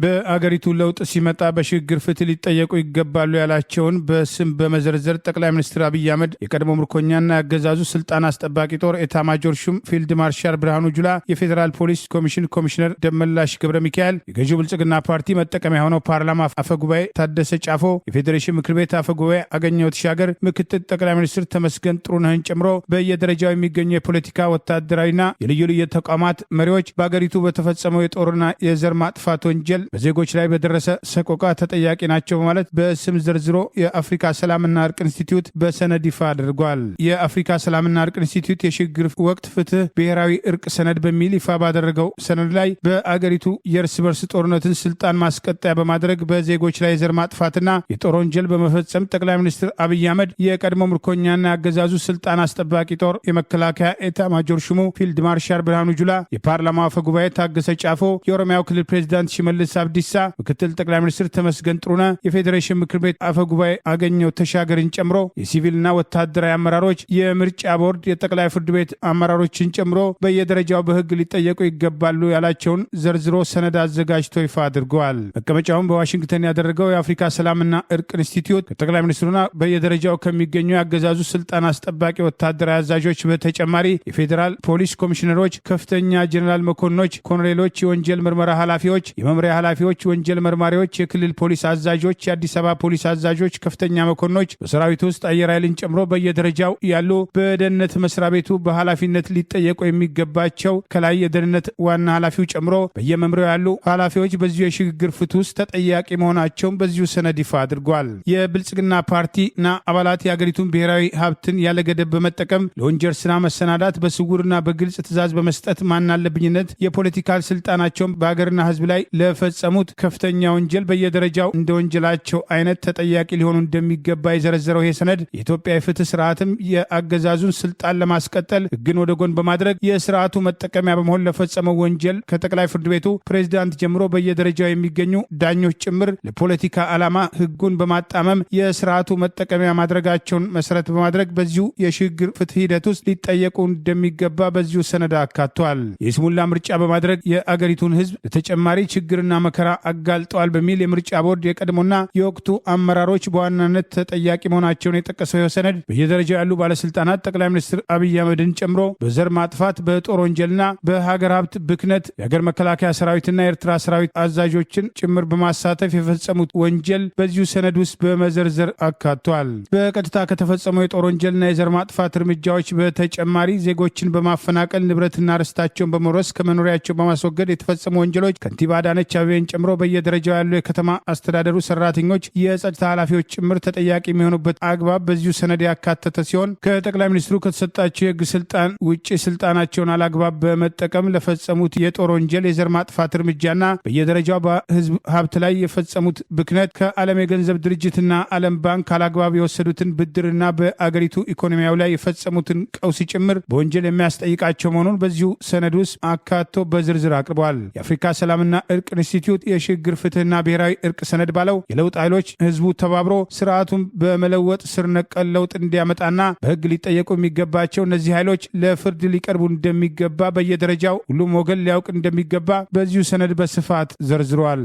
በአገሪቱ ለውጥ ሲመጣ በሽግግር ፍትህ ሊጠየቁ ይገባሉ ያላቸውን በስም በመዘርዘር ጠቅላይ ሚኒስትር አብይ አህመድ የቀድሞ ምርኮኛና ያገዛዙ ስልጣን አስጠባቂ ጦር ኤታማጆር ሹም ፊልድ ማርሻል ብርሃኑ ጁላ፣ የፌዴራል ፖሊስ ኮሚሽን ኮሚሽነር ደመላሽ ገብረ ሚካኤል፣ የገዢው ብልጽግና ፓርቲ መጠቀሚያ የሆነው ፓርላማ አፈጉባኤ ታደሰ ጫፎ፣ የፌዴሬሽን ምክር ቤት አፈጉባኤ አገኘሁ ተሻገር፣ ምክትል ጠቅላይ ሚኒስትር ተመስገን ጥሩነህን ጨምሮ በየደረጃው የሚገኙ የፖለቲካ ወታደራዊና የልዩ ልዩ ተቋማት መሪዎች በአገሪቱ በተፈጸመው የጦርና የዘር ማጥፋት ወንጀል በዜጎች ላይ በደረሰ ሰቆቃ ተጠያቂ ናቸው በማለት በስም ዘርዝሮ የአፍሪካ ሰላምና እርቅ ኢንስቲትዩት በሰነድ ይፋ አድርጓል። የአፍሪካ ሰላምና እርቅ ኢንስቲትዩት የሽግግር ወቅት ፍትህ ብሔራዊ እርቅ ሰነድ በሚል ይፋ ባደረገው ሰነድ ላይ በአገሪቱ የእርስ በርስ ጦርነትን ስልጣን ማስቀጠያ በማድረግ በዜጎች ላይ የዘር ማጥፋትና የጦር ወንጀል በመፈጸም ጠቅላይ ሚኒስትር አብይ አህመድ የቀድሞ ምርኮኛና ያገዛዙ ስልጣን አስጠባቂ ጦር የመከላከያ ኤታ ማጆር ሹሙ ፊልድ ማርሻል ብርሃኑ ጁላ፣ የፓርላማ አፈ ጉባኤ ታገሰ ጫፎ፣ የኦሮሚያው ክልል ፕሬዚዳንት ሽመልስ አብዲሳ፣ ምክትል ጠቅላይ ሚኒስትር ተመስገን ጥሩነህ፣ የፌዴሬሽን ምክር ቤት አፈ ጉባኤ አገኘሁ ተሻገርን ጨምሮ የሲቪልና ወታደራዊ አመራሮች፣ የምርጫ ቦርድ፣ የጠቅላይ ፍርድ ቤት አመራሮችን ጨምሮ በየደረጃው በህግ ሊጠየቁ ይገባሉ ያላቸውን ዘርዝሮ ሰነድ አዘጋጅቶ ይፋ አድርገዋል። መቀመጫውን በዋሽንግተን ያደረገው የአፍሪካ ሰላምና እርቅ ኢንስቲትዩት ከጠቅላይ ሚኒስትሩና በየደረጃው ከሚገኙ ያገዛዙ ስልጣን አስጠባቂ ወታደራዊ አዛዦች በተጨማሪ የፌዴራል ፖሊስ ኮሚሽነሮች፣ ከፍተኛ ጀኔራል መኮንኖች፣ ኮሎኔሎች፣ የወንጀል ምርመራ ኃላፊዎች፣ የመምሪያ ኃላፊዎች፣ ወንጀል መርማሪዎች፣ የክልል ፖሊስ አዛዦች፣ የአዲስ አበባ ፖሊስ አዛዦች፣ ከፍተኛ መኮንኖች በሰራዊቱ ውስጥ አየር ኃይልን ጨምሮ በየደረጃው ያሉ በደህንነት መስሪያ ቤቱ በኃላፊነት ሊጠየቁ የሚገባቸው ከላይ የደህንነት ዋና ኃላፊው ጨምሮ በየመምሪያው ያሉ ኃላፊዎች በዚሁ የሽግግር ፍትህ ውስጥ ተጠያቂ መሆናቸውን በዚሁ ሰነድ ይፋ አድርጓል። የብልጽግና ፓርቲና አባላት የአገሪቱን ብሔራዊ ሀብትን ያለ ገደብ በመጠቀም ለወንጀል ስራ መሰናዳት፣ በስውርና በግልጽ ትእዛዝ በመስጠት ማናለብኝነት የፖለቲካል ስልጣናቸውን በሀገርና ህዝብ ላይ ለፈጸሙት ከፍተኛ ወንጀል በየደረጃው እንደ ወንጀላቸው አይነት ተጠያቂ ሊሆኑ እንደሚገባ የዘረዘረው ይህ ሰነድ የኢትዮጵያ የፍትህ ስርዓትም የአገዛዙን ስልጣን ለማስቀጠል ህግን ወደ ጎን በማድረግ የስርዓቱ መጠቀሚያ በመሆን ለፈጸመው ወንጀል ከጠቅላይ ፍርድ ቤቱ ፕሬዝዳንት ጀምሮ በየደረጃው የሚገኙ ዳኞች ጭምር ለፖለቲካ ዓላማ ህጉን በማጣመም የስርዓቱ መጠቀሚያ ማድረጋቸውን መሰረት በማድረግ በዚሁ የሽግግር ፍትህ ሂደት ውስጥ ሊጠየቁ እንደሚገባ በዚሁ ሰነድ አካቷል። የስሙላ ምርጫ በማድረግ የአገሪቱን ህዝብ ለተጨማሪ ችግርና መከራ አጋልጠዋል በሚል የምርጫ ቦርድ የቀድሞና የወቅቱ አመራሮች በዋናነት ተጠያቂ መሆናቸውን የጠቀሰው ሰነድ በየደረጃው ያሉ ባለስልጣናት ጠቅላይ ሚኒስትር አብይ አህመድን ጨምሮ በዘር ማጥፋት፣ በጦር ወንጀልና በሀገር ሀብት ብክነት የሀገር መከላከያ ሰራዊትና የኤርትራ ሰራዊት አዛዦችን ጭምር በማሳተፍ የፈጸሙት ወንጀል በዚሁ ሰነድ ውስጥ በመዘርዘር አካቷል። በቀጥታ ከተፈጸመው የጦር ወንጀልና የዘር ማጥፋት እርምጃዎች በተጨማሪ ዜጎችን በማፈናቀል ንብረትና ርስታቸውን በመውረስ ከመኖሪያቸው በማስወገድ የተፈጸሙ ወንጀሎች ከንቲባ አዳነች አቤቤን ጨምሮ በየደረጃው ያሉ የከተማ አስተዳደሩ ሰራተኞች፣ የጸጥታ ኃላፊዎች ጭምር ተጠያቂ የሚሆኑበት አግባብ በዚሁ ሰነድ ያካተተ ሲሆን ከጠቅላይ ሚኒስትሩ ከተሰጣቸው የህግ ስልጣን ውጭ ስልጣናቸውን አላግባብ በመጠቀም ለፈጸሙት የጦር ወንጀል፣ የዘር ማጥፋት እርምጃና በየደረጃው በህዝብ ሀብት ላይ የፈጸሙት ብክነት ከዓለም የገንዘብ ድርጅትና ዓለም ባንክ አላግባብ የወሰዱትን ብድርና በአገሪቱ ኢኮኖሚያዊ ላይ የፈጸሙትን ቀውስ ጭምር በወንጀል የሚያስጠይቃቸው መሆኑን በዚሁ ሰነድ ውስጥ አካቶ በዝርዝር አቅርበዋል። የአፍሪካ ሰላምና እርቅ ኢንስቲትዩት የሽግግር ፍትህና ብሔራዊ እርቅ ሰነድ ባለው የለውጥ ኃይሎች ህዝቡ ተባብሮ ስርዓቱን በመለወጥ ስር ነቀል ለውጥ እንዲያመጣና በህግ ሊጠየቁ የሚገባቸው እነዚህ ኃይሎች ለፍርድ ሊቀርቡ እንደሚገባ በየደረጃው ሁሉም ወገን ሊያውቅ እንደሚገባ በዚሁ ሰነድ በስፋት ዘርዝሯል።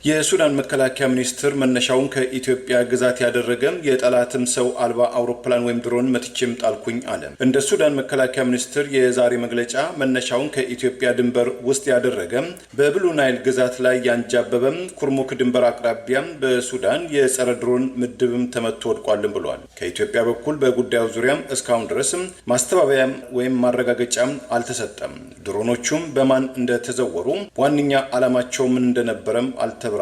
የሱዳን መከላከያ ሚኒስትር መነሻውን ከኢትዮጵያ ግዛት ያደረገ የጠላትም ሰው አልባ አውሮፕላን ወይም ድሮን መትቼም ጣልኩኝ አለ። እንደ ሱዳን መከላከያ ሚኒስትር የዛሬ መግለጫ መነሻውን ከኢትዮጵያ ድንበር ውስጥ ያደረገ በብሉ ናይል ግዛት ላይ ያንጃበበም ኩርሙክ ድንበር አቅራቢያ በሱዳን የጸረ ድሮን ምድብም ተመቶ ወድቋልን ብሏል። ከኢትዮጵያ በኩል በጉዳዩ ዙሪያም እስካሁን ድረስም ማስተባበያም ወይም ማረጋገጫም አልተሰጠም። ድሮኖቹም በማን እንደተዘወሩ ዋነኛ ዓላማቸው ምን እንደነበረም አልተብራራም።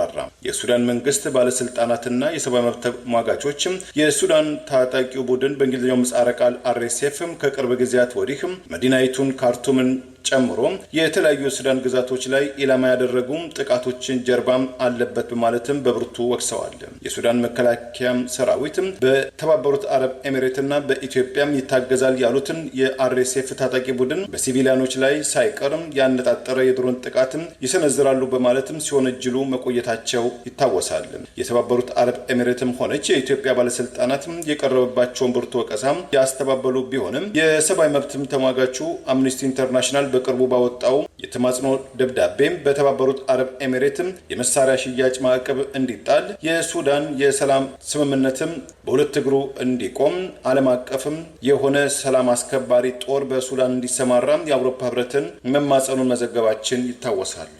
የሱዳን መንግስት ባለስልጣናትና የሰብአዊ መብት ተሟጋቾችም የሱዳን ታጣቂው ቡድን በእንግሊዝኛው ምህጻረ ቃል RSF ከቅርብ ጊዜያት ወዲህ መዲናይቱን ካርቱምን ጨምሮ የተለያዩ የሱዳን ግዛቶች ላይ ኢላማ ያደረጉ ጥቃቶችን ጀርባም አለበት በማለትም በብርቱ ወቅሰዋል። የሱዳን መከላከያ ሰራዊት በተባበሩት አረብ ኤሚሬትና በኢትዮጵያ ይታገዛል ያሉትን የRSF ታጣቂ ቡድን በሲቪሊያኖች ላይ ሳይቀርም ያነጣጠረ የድሮን ጥቃትም ይሰነዝራሉ በማለትም ሲወነጅሉ መቆየታቸው ይታወሳል። የተባበሩት አረብ ኤሚሬትም ሆነች የኢትዮጵያ ባለስልጣናት የቀረበባቸውን ብርቱ ወቀሳም ያስተባበሉ ቢሆንም የሰብአዊ መብትም ተሟጋቹ አምነስቲ ኢንተርናሽናል በቅርቡ ባወጣው የተማጽኖ ደብዳቤም በተባበሩት አረብ ኤሚሬትም የመሳሪያ ሽያጭ ማዕቀብ እንዲጣል፣ የሱዳን የሰላም ስምምነትም በሁለት እግሩ እንዲቆም፣ ዓለም አቀፍም የሆነ ሰላም አስከባሪ ጦር በሱዳን እንዲሰማራ የአውሮፓ ህብረትን መማጸኑን መዘገባችን ይታወሳል።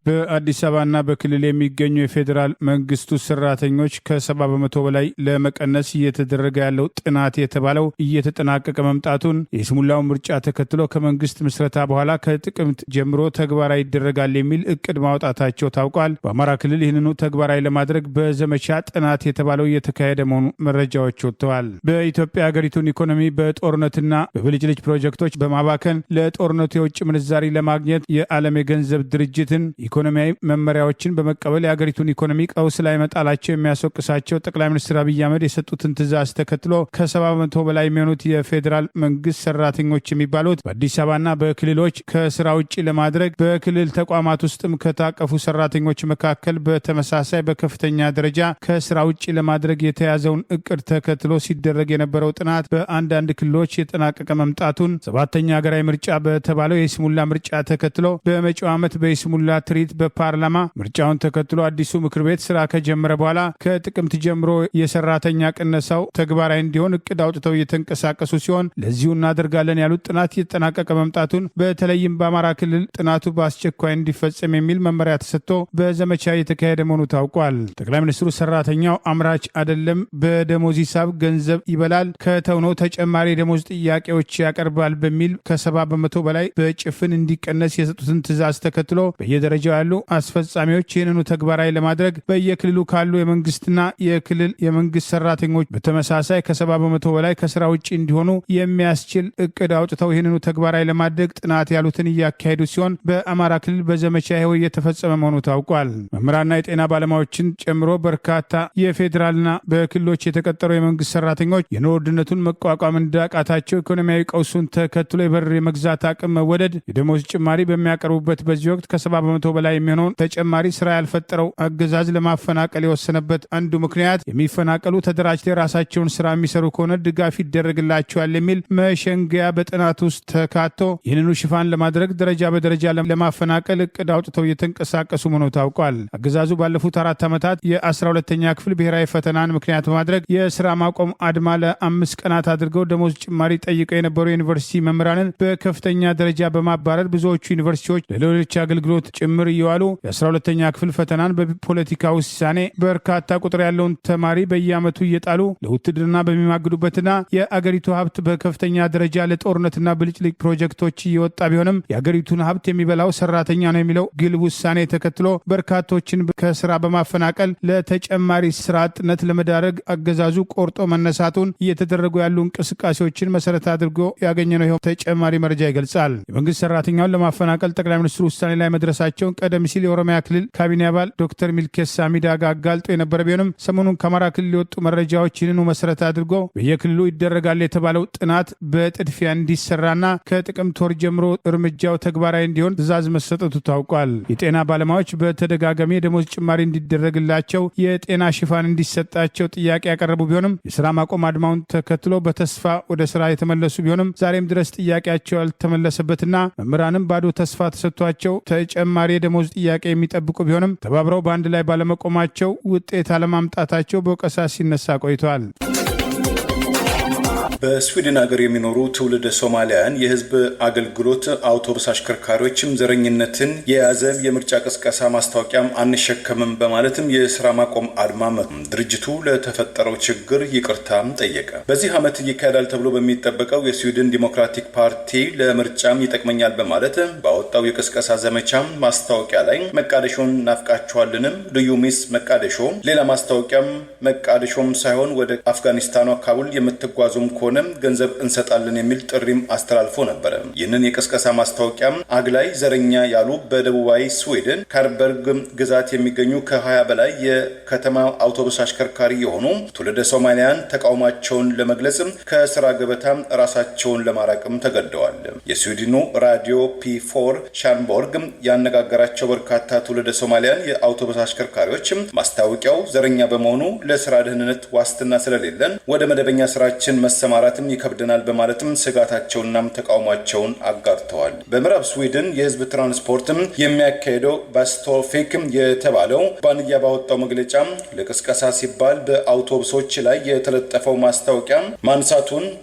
በአዲስ አበባና በክልል የሚገኙ የፌዴራል መንግስቱ ሰራተኞች ከ70 በመቶ በላይ ለመቀነስ እየተደረገ ያለው ጥናት የተባለው እየተጠናቀቀ መምጣቱን የስሙላውን ምርጫ ተከትሎ ከመንግስት ምስረታ በኋላ ከጥቅምት ጀምሮ ተግባራዊ ይደረጋል የሚል እቅድ ማውጣታቸው ታውቋል። በአማራ ክልል ይህንኑ ተግባራዊ ለማድረግ በዘመቻ ጥናት የተባለው እየተካሄደ መሆኑ መረጃዎች ወጥተዋል። በኢትዮጵያ ሀገሪቱን ኢኮኖሚ በጦርነትና በብልጭልጭ ፕሮጀክቶች በማባከን ለጦርነቱ የውጭ ምንዛሪ ለማግኘት የዓለም የገንዘብ ድርጅትን ኢኮኖሚያዊ መመሪያዎችን በመቀበል የሀገሪቱን ኢኮኖሚ ቀውስ ላይ መጣላቸው የሚያስወቅሳቸው ጠቅላይ ሚኒስትር አብይ አህመድ የሰጡትን ትዕዛዝ ተከትሎ ከ70 በመቶ በላይ የሚሆኑት የፌዴራል መንግስት ሰራተኞች የሚባሉት በአዲስ አበባና በክልሎች ከስራ ውጭ ለማድረግ በክልል ተቋማት ውስጥም ከታቀፉ ሰራተኞች መካከል በተመሳሳይ በከፍተኛ ደረጃ ከስራ ውጭ ለማድረግ የተያዘውን እቅድ ተከትሎ ሲደረግ የነበረው ጥናት በአንዳንድ ክልሎች የጠናቀቀ መምጣቱን፣ ሰባተኛ ሀገራዊ ምርጫ በተባለው የይስሙላ ምርጫ ተከትሎ በመጪው ዓመት በይስሙላ ሌሊት በፓርላማ ምርጫውን ተከትሎ አዲሱ ምክር ቤት ስራ ከጀመረ በኋላ ከጥቅምት ጀምሮ የሰራተኛ ቅነሳው ተግባራዊ እንዲሆን እቅድ አውጥተው እየተንቀሳቀሱ ሲሆን ለዚሁ እናደርጋለን ያሉት ጥናት እየተጠናቀቀ መምጣቱን በተለይም በአማራ ክልል ጥናቱ በአስቸኳይ እንዲፈጸም የሚል መመሪያ ተሰጥቶ በዘመቻ የተካሄደ መሆኑ ታውቋል። ጠቅላይ ሚኒስትሩ ሰራተኛው አምራች አይደለም፣ በደሞዝ ሂሳብ ገንዘብ ይበላል፣ ከተውነው ተጨማሪ ደሞዝ ጥያቄዎች ያቀርባል በሚል ከ70 በመቶ በላይ በጭፍን እንዲቀነስ የሰጡትን ትዕዛዝ ተከትሎ በየደረጃው ያሉ አስፈጻሚዎች ይህንኑ ተግባራዊ ለማድረግ በየክልሉ ካሉ የመንግስትና የክልል የመንግስት ሰራተኞች በተመሳሳይ ከ70 በመቶ በላይ ከስራ ውጭ እንዲሆኑ የሚያስችል እቅድ አውጥተው ይህንኑ ተግባራዊ ለማድረግ ጥናት ያሉትን እያካሄዱ ሲሆን በአማራ ክልል በዘመቻ ይኸው እየተፈጸመ መሆኑ ታውቋል። መምህራንና የጤና ባለሙያዎችን ጨምሮ በርካታ የፌዴራልና በክልሎች የተቀጠሩ የመንግስት ሰራተኞች የኑሮ ውድነቱን መቋቋም እንዳቃታቸው ኢኮኖሚያዊ ቀውሱን ተከትሎ የብር የመግዛት አቅም መወደድ የደሞዝ ጭማሪ በሚያቀርቡበት በዚህ ወቅት ከ70 በመቶ በላይ የሚሆነውን ተጨማሪ ስራ ያልፈጠረው አገዛዝ ለማፈናቀል የወሰነበት አንዱ ምክንያት የሚፈናቀሉ ተደራጅተው የራሳቸውን ስራ የሚሰሩ ከሆነ ድጋፍ ይደረግላቸዋል የሚል መሸንገያ በጥናት ውስጥ ተካቶ ይህንኑ ሽፋን ለማድረግ ደረጃ በደረጃ ለማፈናቀል እቅድ አውጥተው እየተንቀሳቀሱ መሆኑ ታውቋል። አገዛዙ ባለፉት 4 ዓመታት የ12ኛ ክፍል ብሔራዊ ፈተናን ምክንያት በማድረግ የስራ ማቆም አድማ ለ5 ቀናት አድርገው ደሞዝ ጭማሪ ጠይቀው የነበሩ የዩኒቨርሲቲ መምህራንን በከፍተኛ ደረጃ በማባረር ብዙዎቹ ዩኒቨርሲቲዎች ለሌሎች አገልግሎት ጭምር እየዋሉ የ12ኛ ክፍል ፈተናን በፖለቲካ ውሳኔ በርካታ ቁጥር ያለውን ተማሪ በየዓመቱ እየጣሉ ለውትድርና በሚማግዱበትና የአገሪቱ ሀብት በከፍተኛ ደረጃ ለጦርነትና ብልጭልጭ ፕሮጀክቶች እየወጣ ቢሆንም የአገሪቱን ሀብት የሚበላው ሰራተኛ ነው የሚለው ግልብ ውሳኔ ተከትሎ በርካቶችን ከስራ በማፈናቀል ለተጨማሪ ስራ አጥነት ለመዳረግ አገዛዙ ቆርጦ መነሳቱን እየተደረጉ ያሉ እንቅስቃሴዎችን መሰረት አድርጎ ያገኘነው ይኸው ተጨማሪ መረጃ ይገልጻል። የመንግስት ሰራተኛውን ለማፈናቀል ጠቅላይ ሚኒስትሩ ውሳኔ ላይ መድረሳቸውን ቀደም ሲል የኦሮሚያ ክልል ካቢኔ አባል ዶክተር ሚልኬሳ ሚዳጋ አጋልጦ የነበረ ቢሆንም ሰሞኑን ከአማራ ክልል የወጡ መረጃዎች ይህንኑ መሰረት አድርጎ በየክልሉ ይደረጋል የተባለው ጥናት በጥድፊያ እንዲሰራና ከጥቅምት ወር ጀምሮ እርምጃው ተግባራዊ እንዲሆን ትዕዛዝ መሰጠቱ ታውቋል። የጤና ባለሙያዎች በተደጋጋሚ የደሞዝ ጭማሪ እንዲደረግላቸው የጤና ሽፋን እንዲሰጣቸው ጥያቄ ያቀረቡ ቢሆንም የስራ ማቆም አድማውን ተከትሎ በተስፋ ወደ ስራ የተመለሱ ቢሆንም ዛሬም ድረስ ጥያቄያቸው ያልተመለሰበትና መምህራንም ባዶ ተስፋ ተሰጥቷቸው ተጨማሪ የደሞዝ ጥያቄ የሚጠብቁ ቢሆንም ተባብረው በአንድ ላይ ባለመቆማቸው ውጤት አለማምጣታቸው በወቀሳ ሲነሳ ቆይተዋል። በስዊድን ሀገር የሚኖሩ ትውልደ ሶማሊያን የህዝብ አገልግሎት አውቶቡስ አሽከርካሪዎችም ዘረኝነትን የያዘ የምርጫ ቅስቀሳ ማስታወቂያም አንሸከምም በማለትም የስራ ማቆም አድማ ድርጅቱ ለተፈጠረው ችግር ይቅርታም ጠየቀ። በዚህ ዓመት ይካሄዳል ተብሎ በሚጠበቀው የስዊድን ዲሞክራቲክ ፓርቲ ለምርጫም ይጠቅመኛል በማለት ባወጣው የቅስቀሳ ዘመቻም ማስታወቂያ ላይ መቃደሾን ናፍቃቸዋልንም ልዩ ሚስ መቃደሾ ሌላ ማስታወቂያም መቃደሾም ሳይሆን ወደ አፍጋኒስታኗ ካቡል የምትጓዙም ገንዘብ እንሰጣለን የሚል ጥሪም አስተላልፎ ነበር። ይህንን የቅስቀሳ ማስታወቂያም አግላይ ዘረኛ ያሉ በደቡባዊ ስዊድን ካርበርግ ግዛት የሚገኙ ከ20 በላይ የከተማ አውቶቡስ አሽከርካሪ የሆኑ ትውልደ ሶማሊያን ተቃውሟቸውን ለመግለጽ ከስራ ገበታ ራሳቸውን ለማራቅም ተገደዋል። የስዊድኑ ራዲዮ ፒ4 ሻንቦርግ ያነጋገራቸው በርካታ ትውልደ ሶማሊያን የአውቶቡስ አሽከርካሪዎች ማስታወቂያው ዘረኛ በመሆኑ ለስራ ደህንነት ዋስትና ስለሌለን ወደ መደበኛ ስራችን መሰማራትም ይከብደናል በማለትም ስጋታቸውና ተቃውሟቸውን አጋርተዋል። በምዕራብ ስዊድን የህዝብ ትራንስፖርትም የሚያካሄደው ባስቶፊክ የተባለው ባንያ ባወጣው መግለጫ ለቅስቀሳ ሲባል በአውቶቡሶች ላይ የተለጠፈው ማስታወቂያ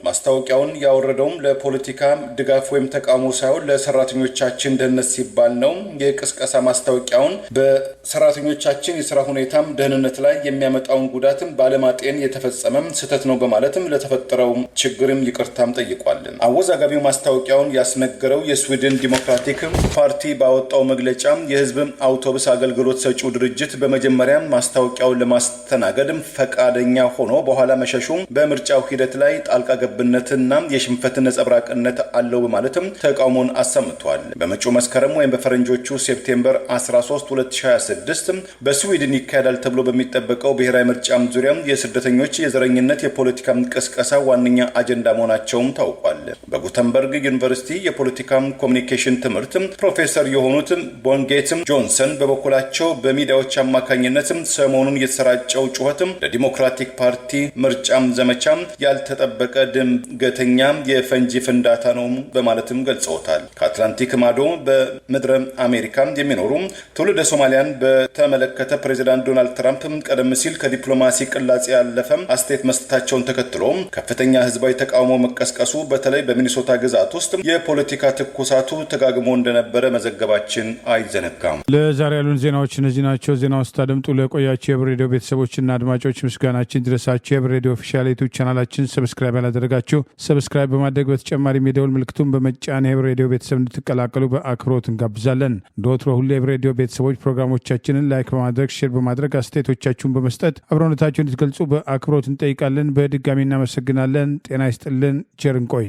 ማስታወቂያውን ያወረደውም ለፖለቲካ ድጋፍ ወይም ተቃውሞ ሳይሆን ለሰራተኞቻችን ደህንነት ሲባል ነው። የቅስቀሳ ማስታወቂያውን በሰራተኞቻችን የስራ ሁኔታም ደህንነት ላይ የሚያመጣውን ጉዳትም ባለማጤን የተፈጸመም ስህተት ነው በማለትም ለተፈጠረው ችግርም ይቅርታም ጠይቋል። አወዛጋቢው ማስታወቂያውን ያስነገረው የስዊድን ዲሞክራቲክ ፓርቲ ባወጣው መግለጫ የህዝብ አውቶቡስ አገልግሎት ሰጪው ድርጅት በመጀመሪያ ማስታወቂያውን ለማስተናገድ ፈቃደኛ ሆኖ በኋላ መሸሹ በምርጫው ሂደት ላይ ጣልቃ ገብነትና የሽንፈት ነጸብራቅነት አለው በማለትም ተቃውሞን አሰምቷል። በመጪው መስከረም ወይም በፈረንጆቹ ሴፕቴምበር 13 2026 በስዊድን ይካሄዳል ተብሎ በሚጠበቀው ብሔራዊ ምርጫም ዙሪያ የስደተኞች የዘረኝነት የፖለቲካ ቅስቀሳ ዋነኛ ዋነኛ አጀንዳ መሆናቸውም ታውቋል። በጉተንበርግ ዩኒቨርሲቲ የፖለቲካ ኮሚኒኬሽን ትምህርት ፕሮፌሰር የሆኑት ቦንጌት ጆንሰን በበኩላቸው በሚዲያዎች አማካኝነት ሰሞኑን የተሰራጨው ጩኸትም ለዲሞክራቲክ ፓርቲ ምርጫም ዘመቻም ያልተጠበቀ ድንገተኛ የፈንጂ ፍንዳታ ነው በማለትም ገልጸውታል። ከአትላንቲክ ማዶ በምድረ አሜሪካ የሚኖሩ ትውልደ ሶማሊያን በተመለከተ ፕሬዚዳንት ዶናልድ ትራምፕ ቀደም ሲል ከዲፕሎማሲ ቅላጼ ያለፈ አስተያየት መስጠታቸውን ተከትሎ ከፍተኛ ህዝባዊ ተቃውሞ መቀስቀሱ በተለይ በሚኒሶታ ግዛት ውስጥ የፖለቲካ ትኩሳቱ ተጋግሞ እንደነበረ መዘገባችን አይዘነጋም። ለዛሬ ያሉን ዜናዎች እነዚህ ናቸው። ዜና ውስጥ አድምጡ ለቆያቸው የህብር ሬዲዮ ቤተሰቦችና አድማጮች ምስጋናችን ድረሳቸው። የህብር ሬዲዮ ኦፊሻል ዩቲዩብ ቻናላችን ሰብስክራይብ ያላደረጋችሁ ሰብስክራይብ በማድረግ በተጨማሪም የደውል ምልክቱን በመጫን የህብር ሬዲዮ ቤተሰብ እንድትቀላቀሉ በአክብሮት እንጋብዛለን። እንደወትሮ ሁሉ የህብር ሬዲዮ ቤተሰቦች ፕሮግራሞቻችንን ላይክ በማድረግ ሼር በማድረግ አስተያየቶቻችሁን በመስጠት አብሮነታችሁን እንድትገልጹ በአክብሮት እንጠይቃለን። በድጋሚ እናመሰግናለን። ጤና ይስጥልን። ቸር እንቆይ።